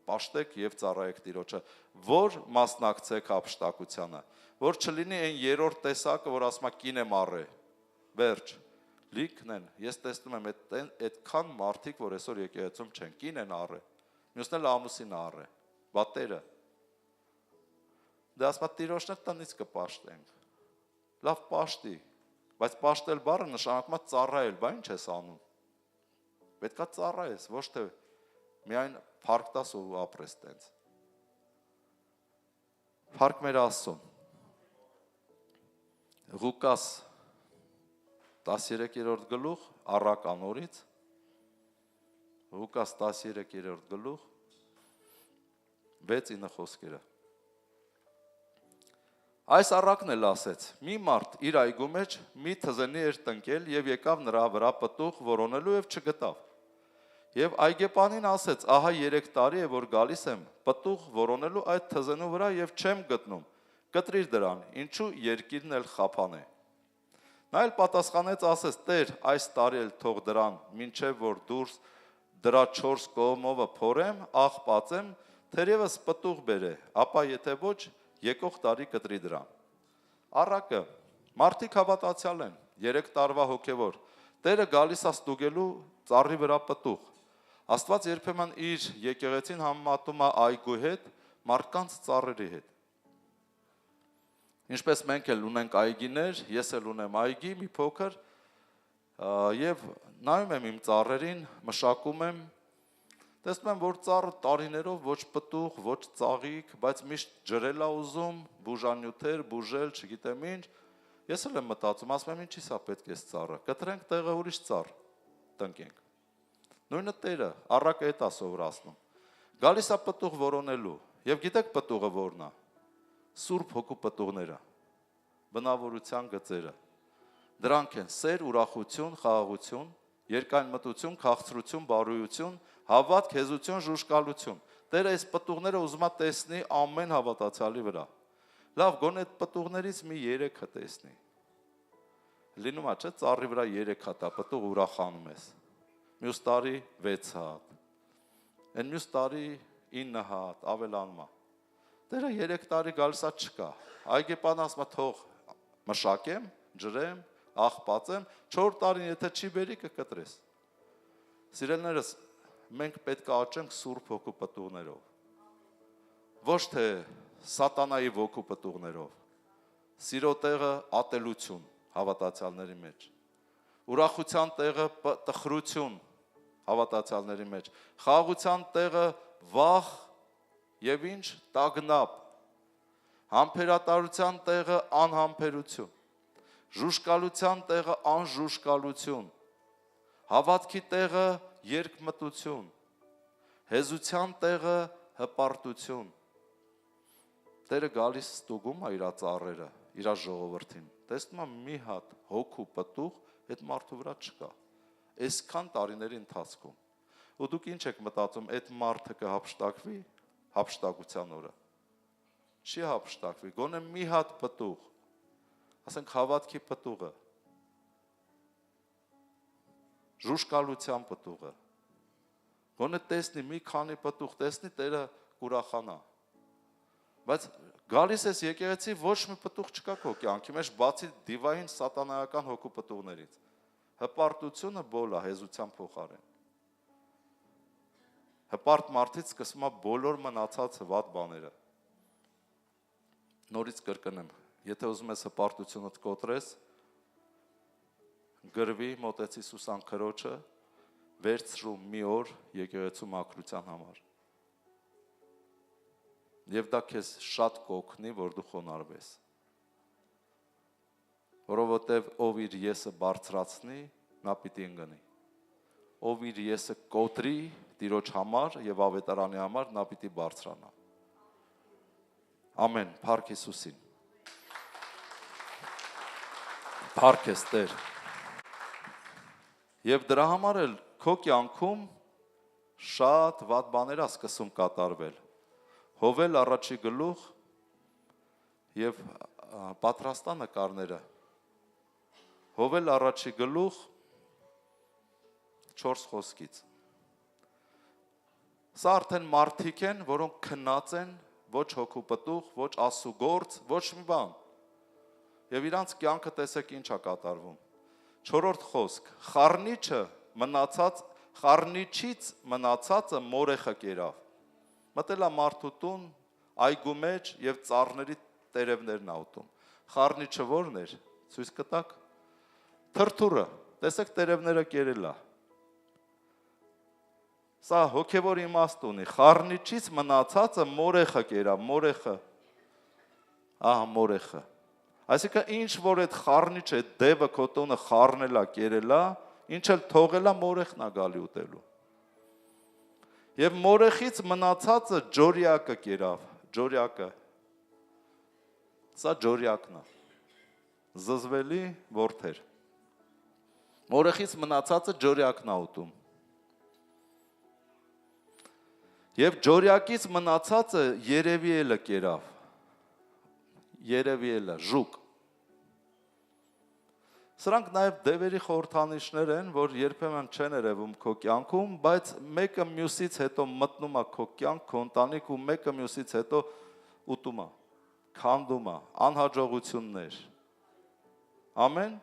պաշտեք եւ ծառայեք Տիրոջը, որ մասնակցեք հափշտակությանը, որ չլինի այն երրորդ տեսակը, որ ասում է կին եմ առել, վերջ, լիքն են, ես տեսնում եմ այդքան մարդիկ, որ այսօր եկեղեցում չեն, կին են առել, մյուսն էլ ամուսին առել, բա Տերը, դե ասում է Տիրոջն էլ տնից կպաշտենք, լավ պաշտի, բայց պաշտել բառը նշանակում է ծառայել, բա ինչ ես անում, պետք է ծառայես, ոչ թե միայն փառք տաս ու ապրես տենց։ Փառք մեր Աստծուն։ Ղուկաս 13-րդ գլուխ առական օրից, Ղուկաս 13-րդ գլուխ 6-9 խոսքերը։ Այս առակն էլ ասեց, մի մարդ իր այգու մեջ մի թզենի էր տնկել եւ եկավ նրա վրա պտուղ որոնելու եւ չգտավ։ Եվ այգեպանին ասեց, ահա 3 տարի է, որ գալիս եմ պտուղ որոնելու այդ թզենու վրա եւ չեմ գտնում, կտրիր դրան, ինչու երկիրն էլ խափան է։ Նա էլ պատասխանեց, ասեց, Տեր, այս տարի էլ թող դրան, մինչև որ դուրս դրա 4 կողմովը փորեմ, աղբացեմ, թերևս պտուղ բերե, ապա եթե ոչ, եկող տարի կտրի դրան։ Առակը, մարդիկ հավատացյալ են, 3 տարվա հոգևոր, Տերը գալիս է ստուգելու ծառի վրա պտուղ։ Աստված երբեմն իր եկեղեցին համեմատում է այգու հետ, մարդկանց ծառերի հետ։ Ինչպես մենք էլ ունենք այգիներ, ես էլ ունեմ այգի, մի փոքր, եւ նայում եմ իմ ծառերին, մշակում եմ, տեսնում եմ, որ ծառը տարիներով ոչ պտուղ, ոչ ծաղիկ, բայց միշտ ջրել է ուզում, բուժանյութեր, բուժել, չգիտեմ ինչ, ես էլ եմ մտածում, ասում եմ, ինչի՞ սա պետք է ծառը, կտրենք տեղը ուրիշ ծառ, տնկենք։ Նույնը Տերը, առակը հետ է սովորացնում։ Գալիս է պտուղ որոնելու, եւ գիտեք պտուղը որն է։ Սուրբ Հոգու պտուղները, բնավորության գծերը։ Դրանք են սեր, ուրախություն, խաղաղություն, երկայնմտություն, քաղցրություն, բարոյություն, հավատք, հեզություն, ժուժկալություն։ Տերը այս պտուղները ուզում է տեսնի ամեն հավատացյալի վրա։ Լավ, գոնե այդ պտուղներից մի 3-ը տեսնի։ Լինում է, չէ, ծառի վրա 3 հատ է պտուղ ուրախանում ես։ Մյուս տարի 6 հատ, են մյուս տարի 9 հատ, ավելանում է։ Տերը 3 տարի գալիս է չկա, այգեպան ասում է թող մշակեմ, ջրեմ, աղբացեմ, 4 տարին եթե չի բերի կկտրես։ Սիրելիներս, մենք պետք է աճենք Սուրբ Հոգու պտուղներով, ոչ թե սատանայի ոգու պտուղներով, սիրո տեղը ատելություն հավատացյալների մեջ, ուրախության տեղը տխրություն հավատացյալների մեջ, խաղաղության տեղը վախ եւ ինչ տագնապ, համբերատարության տեղը անհամբերություն, ժուժկալության տեղը անժուժկալություն, հավատքի տեղը երկմտություն, հեզության տեղը հպարտություն։ Տերը գալիս ստուգում է իր ծառերը, իր ժողովրդին, տեսնում է մի հատ հոգու պտուղ այդ մարդու վրա չկա, այսքան տարիների ընթացքում, ու դուք ինչ եք մտածում, այդ մարդը կհափշտակվի հափշտակության օրը, չի հափշտակվի, գոնե մի հատ պտուղ, ասենք հավատքի պտուղը, ժուժկալության պտուղը, գոնե տեսնի մի քանի պտուղ, տեսնի Տերը կուրախանա, բայց գալիս ես եկեղեցի ոչ մի պտուղ չկա քո կյանքի մեջ, բացի դիվային սատանայական հոգու պտուղներից, հպարտությունը բոլ է հեզության փոխարեն, հպարտ մարդից սկսում է բոլոր մնացած վատ բաները, նորից կրկնեմ, եթե ուզում ես հպարտությունդ կոտրես, գրվի մոտեցի Սուսան Քրոջը, վերցրու մի օր եկեղեցու մաքրության համար։ Եվ դա քեզ շատ կօգնի, որ դու խոնարհվես։ Որովհետև ով իր եսը բարձրացնի, նա պիտի ընկնի։ ով իր եսը կոտրի Տիրոջ համար եւ ավետարանի համար, նա պիտի բարձրանա։ Ամեն, փառք Հիսուսին։ Փառք ես Տեր։ Եվ դրա համար էլ քո կյանքում շատ վատ բաներ է սկսում կատարվել։ Հովել առաջի գլուխ եւ պատրաստա նկարները։ Հովել առաջի գլուխ 4 խոսքից։ Սա արդեն մարդիկ են, որոնք քնած են, ոչ հոգու պտուղ, ոչ ասու գործ, ոչ մի բան։ Եվ իրանց կյանքը տեսեք ինչ է կատարվում։ 4-րդ խոսք. խառնիչից մնացածը մորեխը կերավ։ Մտել է մարդու տուն, այգու մեջ եւ ծառների տերևներն ա ուտում։ Խառնիչը ո՞րն էր։ Ցույց կտակ։ Թրթուրը, տեսեք տերևները կերել է։ Սա հոգևոր իմաստ ունի։ Խառնիչից մնացածը մորեխը կերավ, մորեխը։ Ահա մորեխը։ Այսինքն ինչ որ այդ խառնիչը, այդ դևը քո տոնը խառնել է, կերել է, ինչ էլ թողել է, մորեխն է գալի ուտելու։ Եվ մորեխից մնացածը ջորյակը կերավ, ջորյակը։ Սա ջորյակն է։ Զզվելի որդեր։ Մորեխից մնացածը ջորյակն է ուտում։ Եվ ջորյակից մնացածը երևիելը կերավ։ Երևիելը, ժուկ։ Սրանք նաև դևերի խորհրդանիշներ են, որ երբեմն չեն երևում քո կյանքում, բայց մեկը մյուսից հետո մտնում է քո կյանք, քո ընտանիք ու մեկը մյուսից հետո ուտում է, քանդում է, անհաջողություններ։ Ամեն։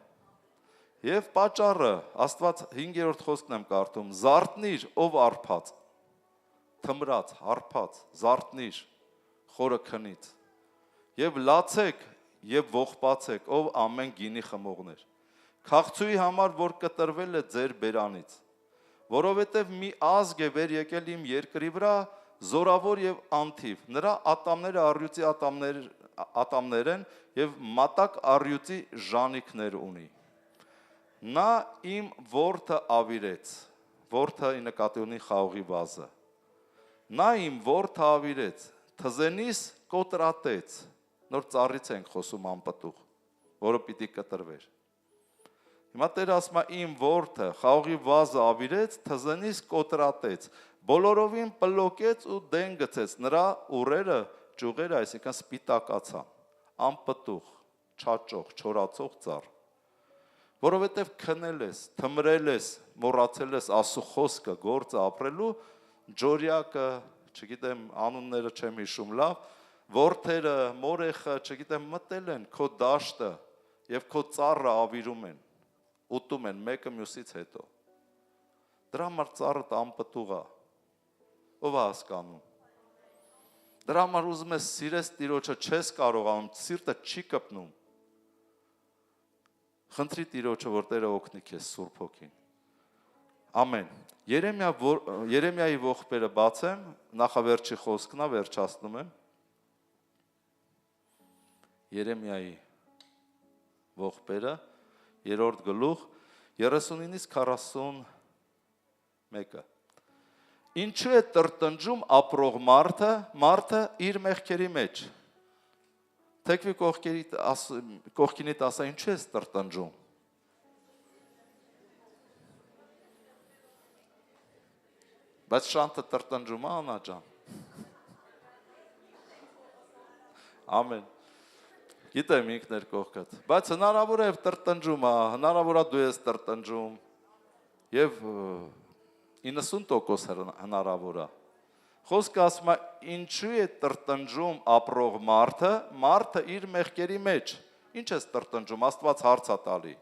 Եվ պատճառը, Աստված 5-րդ խոսքն եմ կարդում, զարթնիր, ով արփած, թմրած, հարփած, զարթնիր, խորը քնից, եւ լացեք եւ ողբացեք, ով ամեն գինի խմողներ, քաղցուի համար, որ կտրվել է ձեր բերանից, որովհետեւ մի ազգ է վեր եկել իմ երկրի վրա, զորավոր եւ անթիվ, նրա ատամները առյուծի ատամներ են եւ մատակ առյուծի ժանիքներ ունի։ Նա իմ որդը ավիրեց, որդը ի նկատի ունի խաղողի վազը։ Նա իմ որդը ավիրեց, թզենիս կոտրատեց, նոր ծառից ենք խոսում անպտուղ, որը պիտի կտրվեր։ Հիմա Տերը ասում է իմ որդը խաղողի վազը ավիրեց, թզենիս կոտրատեց, բոլորովին պլոկեց ու դեն գցեց, նրա ուռերը, ճյուղերը, այսինքն սպիտակացան, անպտուղ, չաճող, չորացող ծառ։ Որովհետև քնել ես, թմրել ես, մոռացել ես ասու խոսքը, գործը ապրելու, ջորյակը, չգիտեմ, անունները չեմ հիշում լավ, որդերը, մորեխը, չգիտեմ, մտել են քո դաշտը եւ քո ծառը ավիրում են, ուտում են մեկը մյուսից հետո։ Դրա համար ծառը անպտուղ է։ Ով է հասկանում։ Դրա համար ուզում ես սիրես Տիրոջը, չես կարողանում, սիրտը չի կպնում։ Խնդրի Տիրոջը, որ Տերը օգնի քեզ Սուրբ Հոգին։ Ամեն։ Երեմիայի ողբերը բացեմ, նախավերջի խոսքն է, վերջացնում եմ։ Երեմիայի ողբերը, 3-րդ գլուխ, 39-ից 41-ը։ Ինչու է տրտնջում ապրող մարդը իր մեղքերի մեջ։ Թեքվի կողքինիդ ասա, ինչու ես տրտնջում։ Բայց շանթը տրտնջում է, Անա ջան։ Ամեն։ Գիտեմ ինքներ կողքդ։ Բայց հնարավոր է տրտնջում է, հնարավոր է դու ես տրտնջում։ Եվ 90% հնարավոր է։ Խոսքը ասում է, ինչու է տրտնջում ապրող մարդը իր մեղքերի մեջ։ Ինչ ես տրտնջում, Աստված հարց է տալի։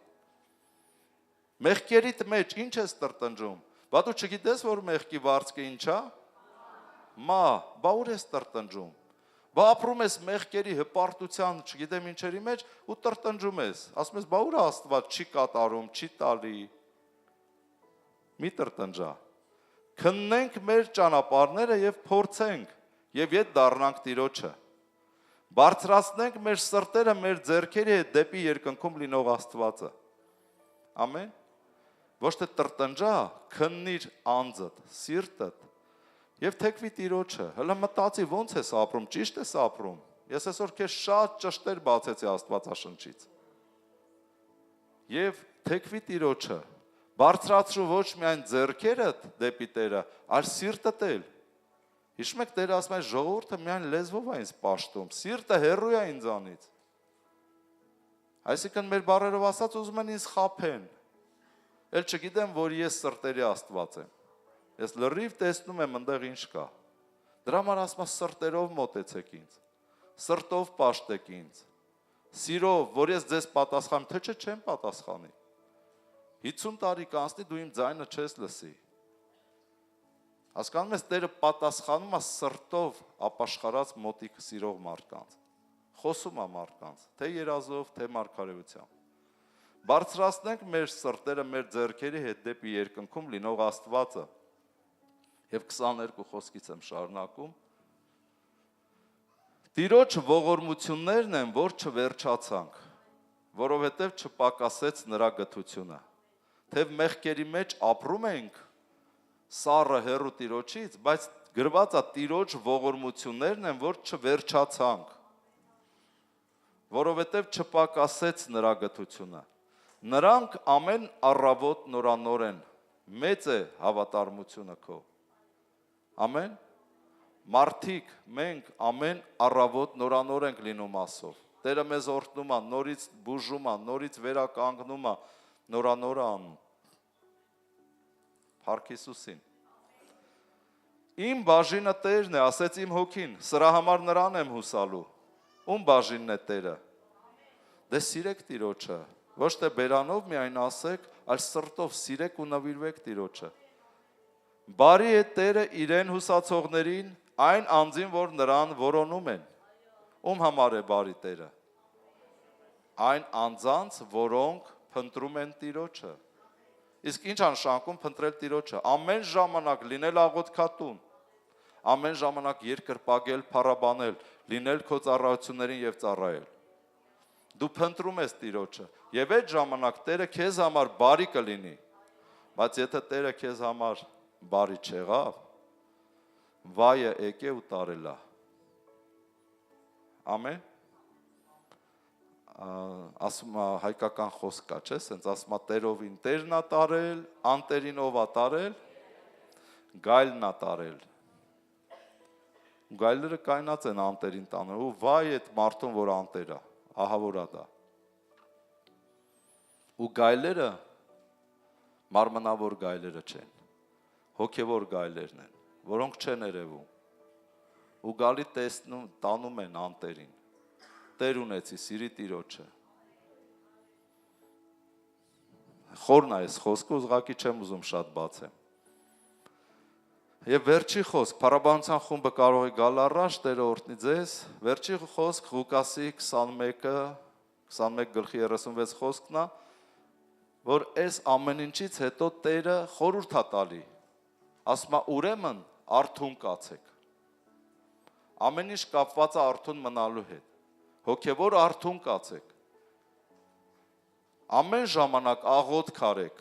Մեղքերիդ մեջ ինչ ես տրտնջում։ Բա դու չգիտես, որ մեղքի վարձքը ինչ է։ Բա ուր ես տրտնջում։ Բա ապրում ես մեղքերի հպարտության, չգիտեմ ինչերի մեջ ու տրտնջում ես։ Ասում ես, բա ուր է Աստված չի կատարում, չի տալի։ Մի տրտնջա։ Քննենք մեր ճանապարհները եւ փորձենք եւ ետ դառնանք Տիրոջը։ Բարձրացնենք մեր սրտերը մեր ձեռքերի հետ դեպի երկնքում լինող Աստվածը։ Ամեն։ Ոչ թե տրտնջա, քննիր անձդ, սիրտդ եւ թեքվի Տիրոջը։ Հələ մտածի ոնց ես ապրում, ճիշտ ես ապրում։ Ես այսօր քեզ շատ ճշտեր բացեցի Աստվածաշնչից։ Եվ թեքվի Տիրոջը, բարձրացրու ոչ միայն ձեռքերդ դեպի Տերը, այլ սիրտդ էլ։ Հիշում եք Տերը ասում է ժողովուրդը միայն լեզվով է ինձ պաշտում, սիրտը հեռու է ինձանից։ Այսինքն մեր բառերով ասած ուզում են ինձ խաբեն։ Էլ չգիտեմ, որ ես սրտերի Աստված եմ։ Ես լրիվ տեսնում եմ այնտեղ ինչ կա։ Դրա համար ասում եմ սրտերով մոտեցեք ինձ։ Սրտով պաշտեք ինձ։ Սիրով, որ ես ձեզ պատասխանեմ, թե չէ չեմ պատասխանի։ 50 տարի կանցնի դու իմ ձայնը չես լսի։ Հասկանում ես, Տերը պատասխանում է սրտով ապաշխարած մոտիկ սիրող մարդկանց։ Խոսում է մարդկանց, թե երազով, թե մարգարեությամբ։ Բարձրացնենք մեր սրտերը մեր ձեռքերի հետ դեպի երկնքում լինող Աստվածը։ Եվ 22 խոսքից եմ շարունակում։ Տիրոջ ողորմություններն են, որ չվերջացանք, որովհետև չպակասեց նրա գթությունը։ Թեև մեղքերի մեջ ապրում ենք, սառը հեռու Տիրոջից, բայց գրված է Տիրոջ ողորմություններն են, որ չվերջացանք, որովհետև չպակասեց նրա գթությունը։ Նրանք ամեն առավոտ նորանոր են, մեծ է հավատարմությունը քո։ Ամեն մարդիկ մենք ամեն առավոտ նորանոր ենք լինում ասով։ Տերը մեզ օրհնում է, նորից բուժում է, նորից վերականգնում է, նորանոր է անում։ Փառք Հիսուսին։ Իմ բաժինը Տերն է, ասեց իմ հոգին, սրա համար նրան եմ հուսալու։ Ում բաժինն է Տերը։ Դե սիրեք Տիրոջը, ոչ թե բերանով միայն ասեք, այլ սրտով սիրեք ու նվիրվեք Տիրոջը։ Բարի է Տերը իրեն հուսացողներին, այն անձին, որ նրան որոնում են։ Ում համար է բարի Տերը։ Այն անձանց, որոնք փնտրում են Տիրոջը։ Իսկ ինչ անշանակում փնտրել Տիրոջը։ Ամեն ժամանակ լինել աղոթքատուն, ամեն ժամանակ երկրպագել, փառաբանել, լինել քո ծառայություններին եւ ծառայել։ Դու փնտրում ես Տիրոջը, եւ այդ ժամանակ Տերը քեզ համար բարի կլինի, բայց եթե Տերը քեզ համար բարի չեղավ, վայը եկե ու տարելա։ Ամեն։ Ասում է հայկական խոսք կա, չէ՞, սենց ասում է Տերովին Տերն է տարել, անտերին ով է տարել, գայլն է տարել։ Գայլերը կայնած են անտերին տանել, ու վայ այդ մարդուն, որ անտեր է, ահա որ է դա։ Ու գայլերը մարմնավոր գայլերը չեն, հոգևոր գայլերն են, որոնք չեն երևում։ Ու գալի տեսնում, տանում են անտերին։ Տեր ունեցի, սիրի Տիրոջը։ Խորն է այս խոսքը, ուղղակի չեմ ուզում շատ բացեմ։ Եվ վերջի խոսք, Փառաբանության խումբը կարող է գալ առաջ, Տերը օրհնի ձեզ։ Վերջի խոսք Ղուկասի 21:36 խոսքն է, որ այս ամեն ինչից հետո Տերը խորհուրդ է տալի։ Ասում է ուրեմն արթուն կացեք։ Ամեն ինչ կապված է արթուն մնալու հետ։ Հոգևոր արթուն կացեք։ Ամեն ժամանակ աղոթք արեք,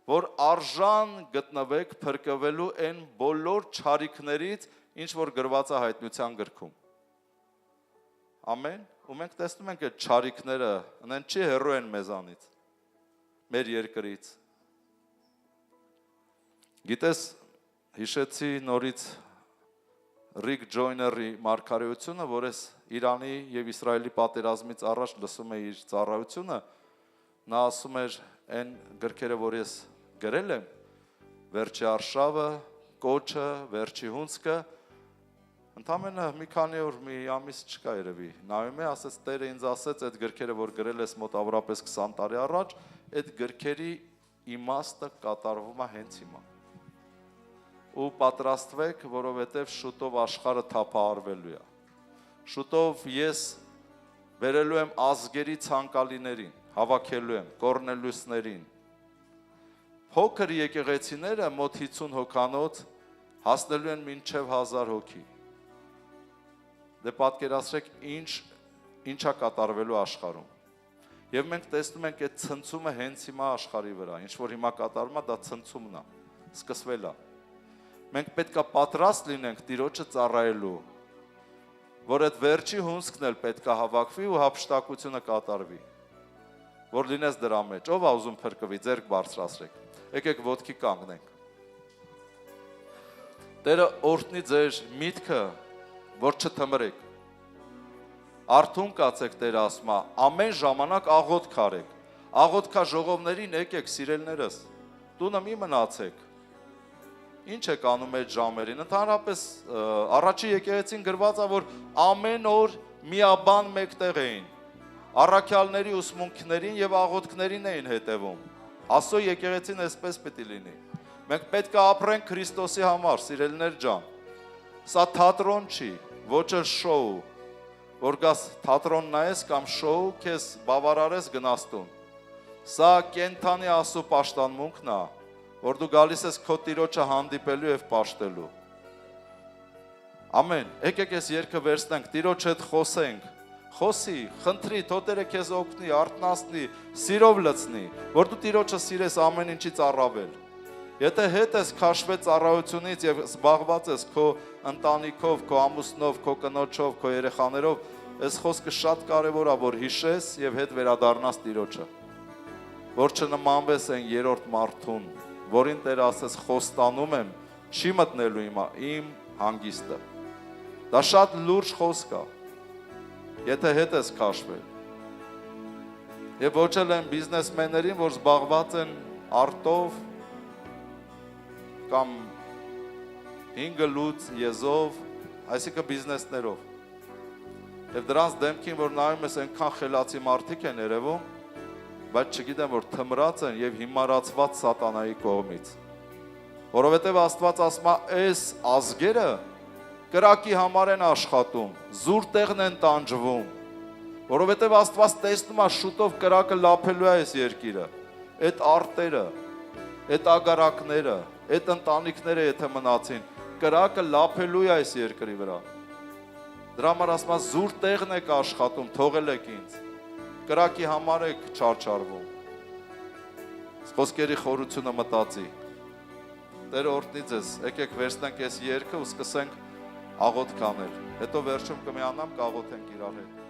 որ արժան գտնվեք փրկվելու այն բոլոր չարիքներից, ինչ որ գրված է Հայտնության գրքում։ Ամեն։ Ու մենք տեսնում ենք այդ չարիքները, այնեն չի հեռու են մեզանից, մեր երկրից։ Գիտես, հիշեցի նորից Ռիկ Ջոյների մարգարեությունը, որ ես Իրանի եւ Իսրայելի պատերազմից առաջ լսում էի իր ծառայությունը, նա ասում էր այն գրքերը, որ ես գրել եմ, վերջի արշավը, կոչը, վերջի հունցքը, ընդամենը մի քանի օր, մի ամիս չկա երևի, նայում է, ասեց Տերը ինձ ասեց, այդ գրքերը, որ գրել ես մոտ ավրապես 20 տարի առաջ, այդ գրքերի իմաստը կատարվում է հենց հիմա։ Ու պատրաստվեք, որովհետև շուտով աշխարհը թափահարվելու է։ Շուտով ես վերելու եմ ազգերի ցանկալիներին, հավաքելու եմ Կորնելիուսներին։ Փոքր եկեղեցիները մոտ 50 հոգանոց հասնելու են մինչև 1000 հոգի։ Դե պատկերացրեք ինչա կատարվելու աշխարհում։ Եվ մենք տեսնում ենք այդ ցնցումը հենց հիմա աշխարհի վրա, ինչ որ հիմա կատարվում է, դա ցնցումն է, սկսվել է։ Մենք պետք է պատրաստ լինենք Տիրոջը ծառայելու, որ այդ վերջի հունսկն էլ պետք է հավաքվի ու հափշտակությունը կատարվի։ Որ լինես դրա մեջ, ով է ուզում փրկվի, ձեռք բարձրացրեք։ Եկեք ոտքի կանգնենք։ Տերը օրհնի ձեր միտքը, որ չթմրեք։ Արթուն կացեք, Տերը ասում է, ամեն ժամանակ աղոթք արեք։ Աղոթքա ժողովներին եկեք, սիրելներս, տունը մի մնացեք։ Ինչ եք անում այդ ժամերին։ Ընդհանրապես առաջի եկեղեցին գրված է, որ ամեն օր միաբան մեկտեղ էին։ Առաքյալների ուսմունքներին եւ աղոթքներին էին հետևում։ Աստծո եկեղեցին այսպես պետք է լինի։ Մենք պետք է ապրենք Քրիստոսի համար, սիրելիներ ջան։ Սա թատրոն չի, ոչ էլ շոու, որ գաս թատրոն նայես կամ շոու, քեզ բավարարես գնաս տուն։ Սա կենթանի Աստծո պաշտամունքն է, որ դու գալիս ես քո Տիրոջը հանդիպելու եւ պաշտելու։ Ամեն։ Եկեք այս երգը վերցնենք, Տիրոջ հետ խոսենք։ Խոսի, խնդրի, թող Տերը քեզ օգնի, արթնացնի, սիրով լցնի, որ դու Տիրոջը սիրես ամեն ինչից առավել։ Եթե հետ ես քաշվել ծառայությունից եւ զբաղված ես քո ընտանիքով, քո ամուսնով, քո կնոջով, քո երեխաներով, այս խոսքը շատ կարեւոր է, որ հիշես եւ հետ վերադառնաս Տիրոջը։ Որ չնմանվես այն երրորդ մարդուն, որին Տերը ասես խոստանում եմ, չի մտնելու իմ հանգիստը։ Դա շատ լուրջ խոսք է։ Եթե հետ ես քաշվել։ Եվ ոչ էլ են բիզնեսմեններին, որ զբաղված են արտով կամ հինգը լուծ եզով, այսինքն բիզնեսներով։ Եվ դրանց դեմքին, որ նայում ես այնքան խելացի մարդիկ են երևում, բայց չգիտեմ, որ թմրած են եւ հիմարացված սատանայի կողմից։ Որովհետեւ Աստված ասում է, այս ազգերը կրակի համար են աշխատում, զուր տեղն են տանջվում, որովհետև Աստված տեսնում է շուտով կրակը լափելու է այս երկիրը, այդ արտերը, այդ ագարակները, այդ ընտանիքները եթե մնացին, կրակը լափելու է այս երկրի վրա։ Դրա համար ասում է, զուր տեղն եք աշխատում, թողել եք ինձ, կրակի համար եք չարչարվում։ Խոսքերի խորությունը մտածի։ Տերը օրհնի ձեզ, եկեք վերցնենք այս երգը ու սկսենք աղոթք անել, հետո վերջում կմիանամ կաղոթենք իրար հետ։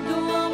Do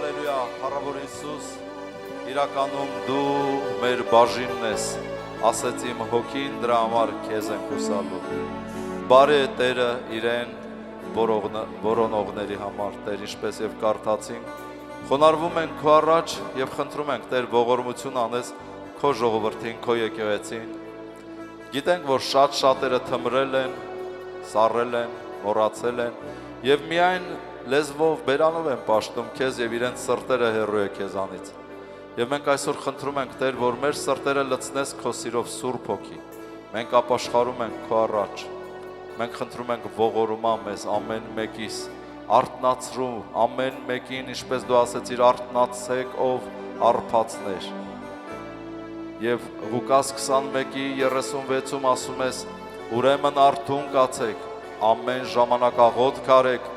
Հալելույա, Փառավոր Հիսուս, իրականում դու մեր բաժինն ես, ասեց իմ հոգին, դրա համար քեզ ենք ուսալու։ Բարի է Տերը իրեն որոնողների համար, Տեր, ինչպես եւ կարդացինք, խոնարհվում ենք քո առաջ եւ խնդրում ենք, Տեր, ողորմություն անես քո ժողովրդին, քո եկեղեցին։ Գիտենք, որ շատերը թմրել են, սառել են, մոռացել են եւ միայն լեզվով բերանով են պաշտում քեզ եւ իրենց սրտերը հեռու է քեզանից։ Եվ մենք այսօր խնդրում ենք, Տեր, որ մեր սրտերը լցնես քո սիրով Սուրբ Հոգի։ Մենք ապաշխարում ենք քո առաջ։ Մենք խնդրում ենք ողորմա մեզ ամեն մեկիս, արթնացրու ամեն մեկին, ինչպես դու ասեցիր, արթնացեք ով արփածներ։ Եվ Ղուկաս 21-ի 36-ում ասում ես, ուրեմն արթուն կացեք, ամեն ժամանակ աղոթք արեք,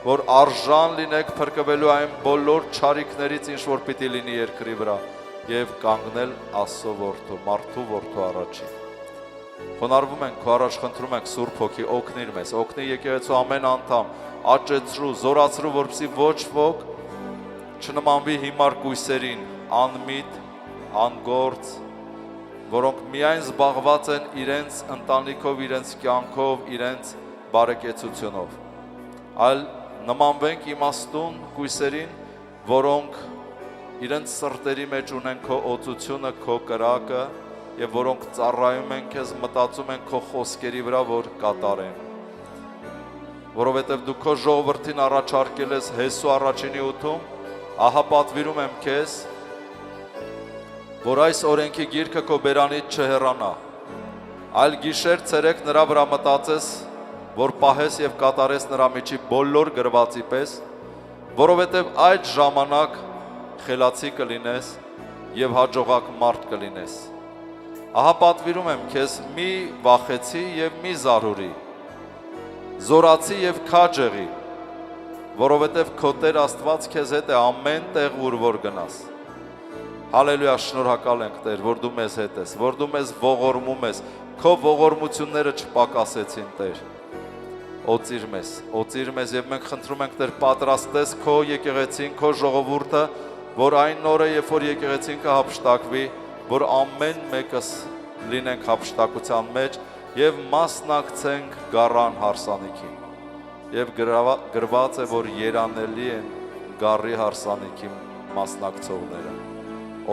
որ արժան լինեք փրկվելու այն բոլոր չարիքներից, ինչ որ պիտի լինի երկրի վրա, եւ կանգնել Աստծո որդու, մարդու որդու առաջին։ Խոնարհվում ենք քո առաջ, խնդրում ենք Սուրբ Հոգի, օգնիր մեզ, օգնի եկեղեցու ամեն անդամ, աճեցրու, զորացրու, որպեսզի ոչ ոք չնմանվի հիմար կույսերին, անմիտ, անգործ, որոնք միայն զբաղված են իրենց ընտանիքով, իրենց կյանքով, իրենց բարեկեցությունով, այլ նմանվենք իմաստուն կույսերին, որոնք իրենց սրտերի մեջ ունեն քո օծությունը, քո կրակը եւ որոնք ծառայում են քեզ, մտածում են քո խոսքերի վրա, որ կատարեն։ Որովհետեւ դու քո ժողովրդին առաջարկել ես Հեսու առաջինի 8-ում, ահա պատվիրում եմ քեզ, որ այս օրենքի գիրքը քո բերանից չհեռանա, այլ գիշեր ցերեկ նրա վրա մտածես, որ պահես եւ կատարես նրա միջի բոլոր գրվածի պես, որովհետեւ այդ ժամանակ խելացի կլինես եւ հաջողակ մարդ կլինես։ Ահա պատվիրում եմ քեզ, մի վախեցի եւ մի զարուրի, զորացի եւ քաջ եղի, որովհետեւ քո Տեր Աստված քեզ հետ է ամեն տեղ, ուր որ գնաս։ Հալելույա, շնորհակալ ենք, Տեր, որ դու մեզ հետ ես, որ դու մեզ ողորմում ես, քո ողորմությունները չպակասեցին, Տեր։ Օծիր մեզ եւ մենք խնդրում ենք, Տեր, պատրաստես քո եկեղեցին, քո ժողովուրդը, որ այն օրը, երբ որ եկեղեցին կհափշտակվի, որ ամեն մեկս լինենք հափշտակության մեջ եւ մասնակցենք գառան հարսանիքին։ Եվ գրված է, որ երանելի են գառի հարսանիքի մասնակցողները։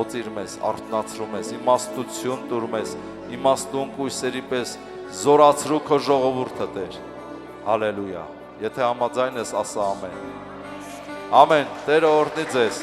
Օծիր մեզ, արթնացրու մեզ, իմաստություն տուր մեզ, իմաստուն կույսերի պես զորացրու քո ժողովուրդը, Տեր։ Հալելույա։ Եթե համաձայն ես, ասա ամեն։ Ամեն։ Տերը օրհնի ձեզ։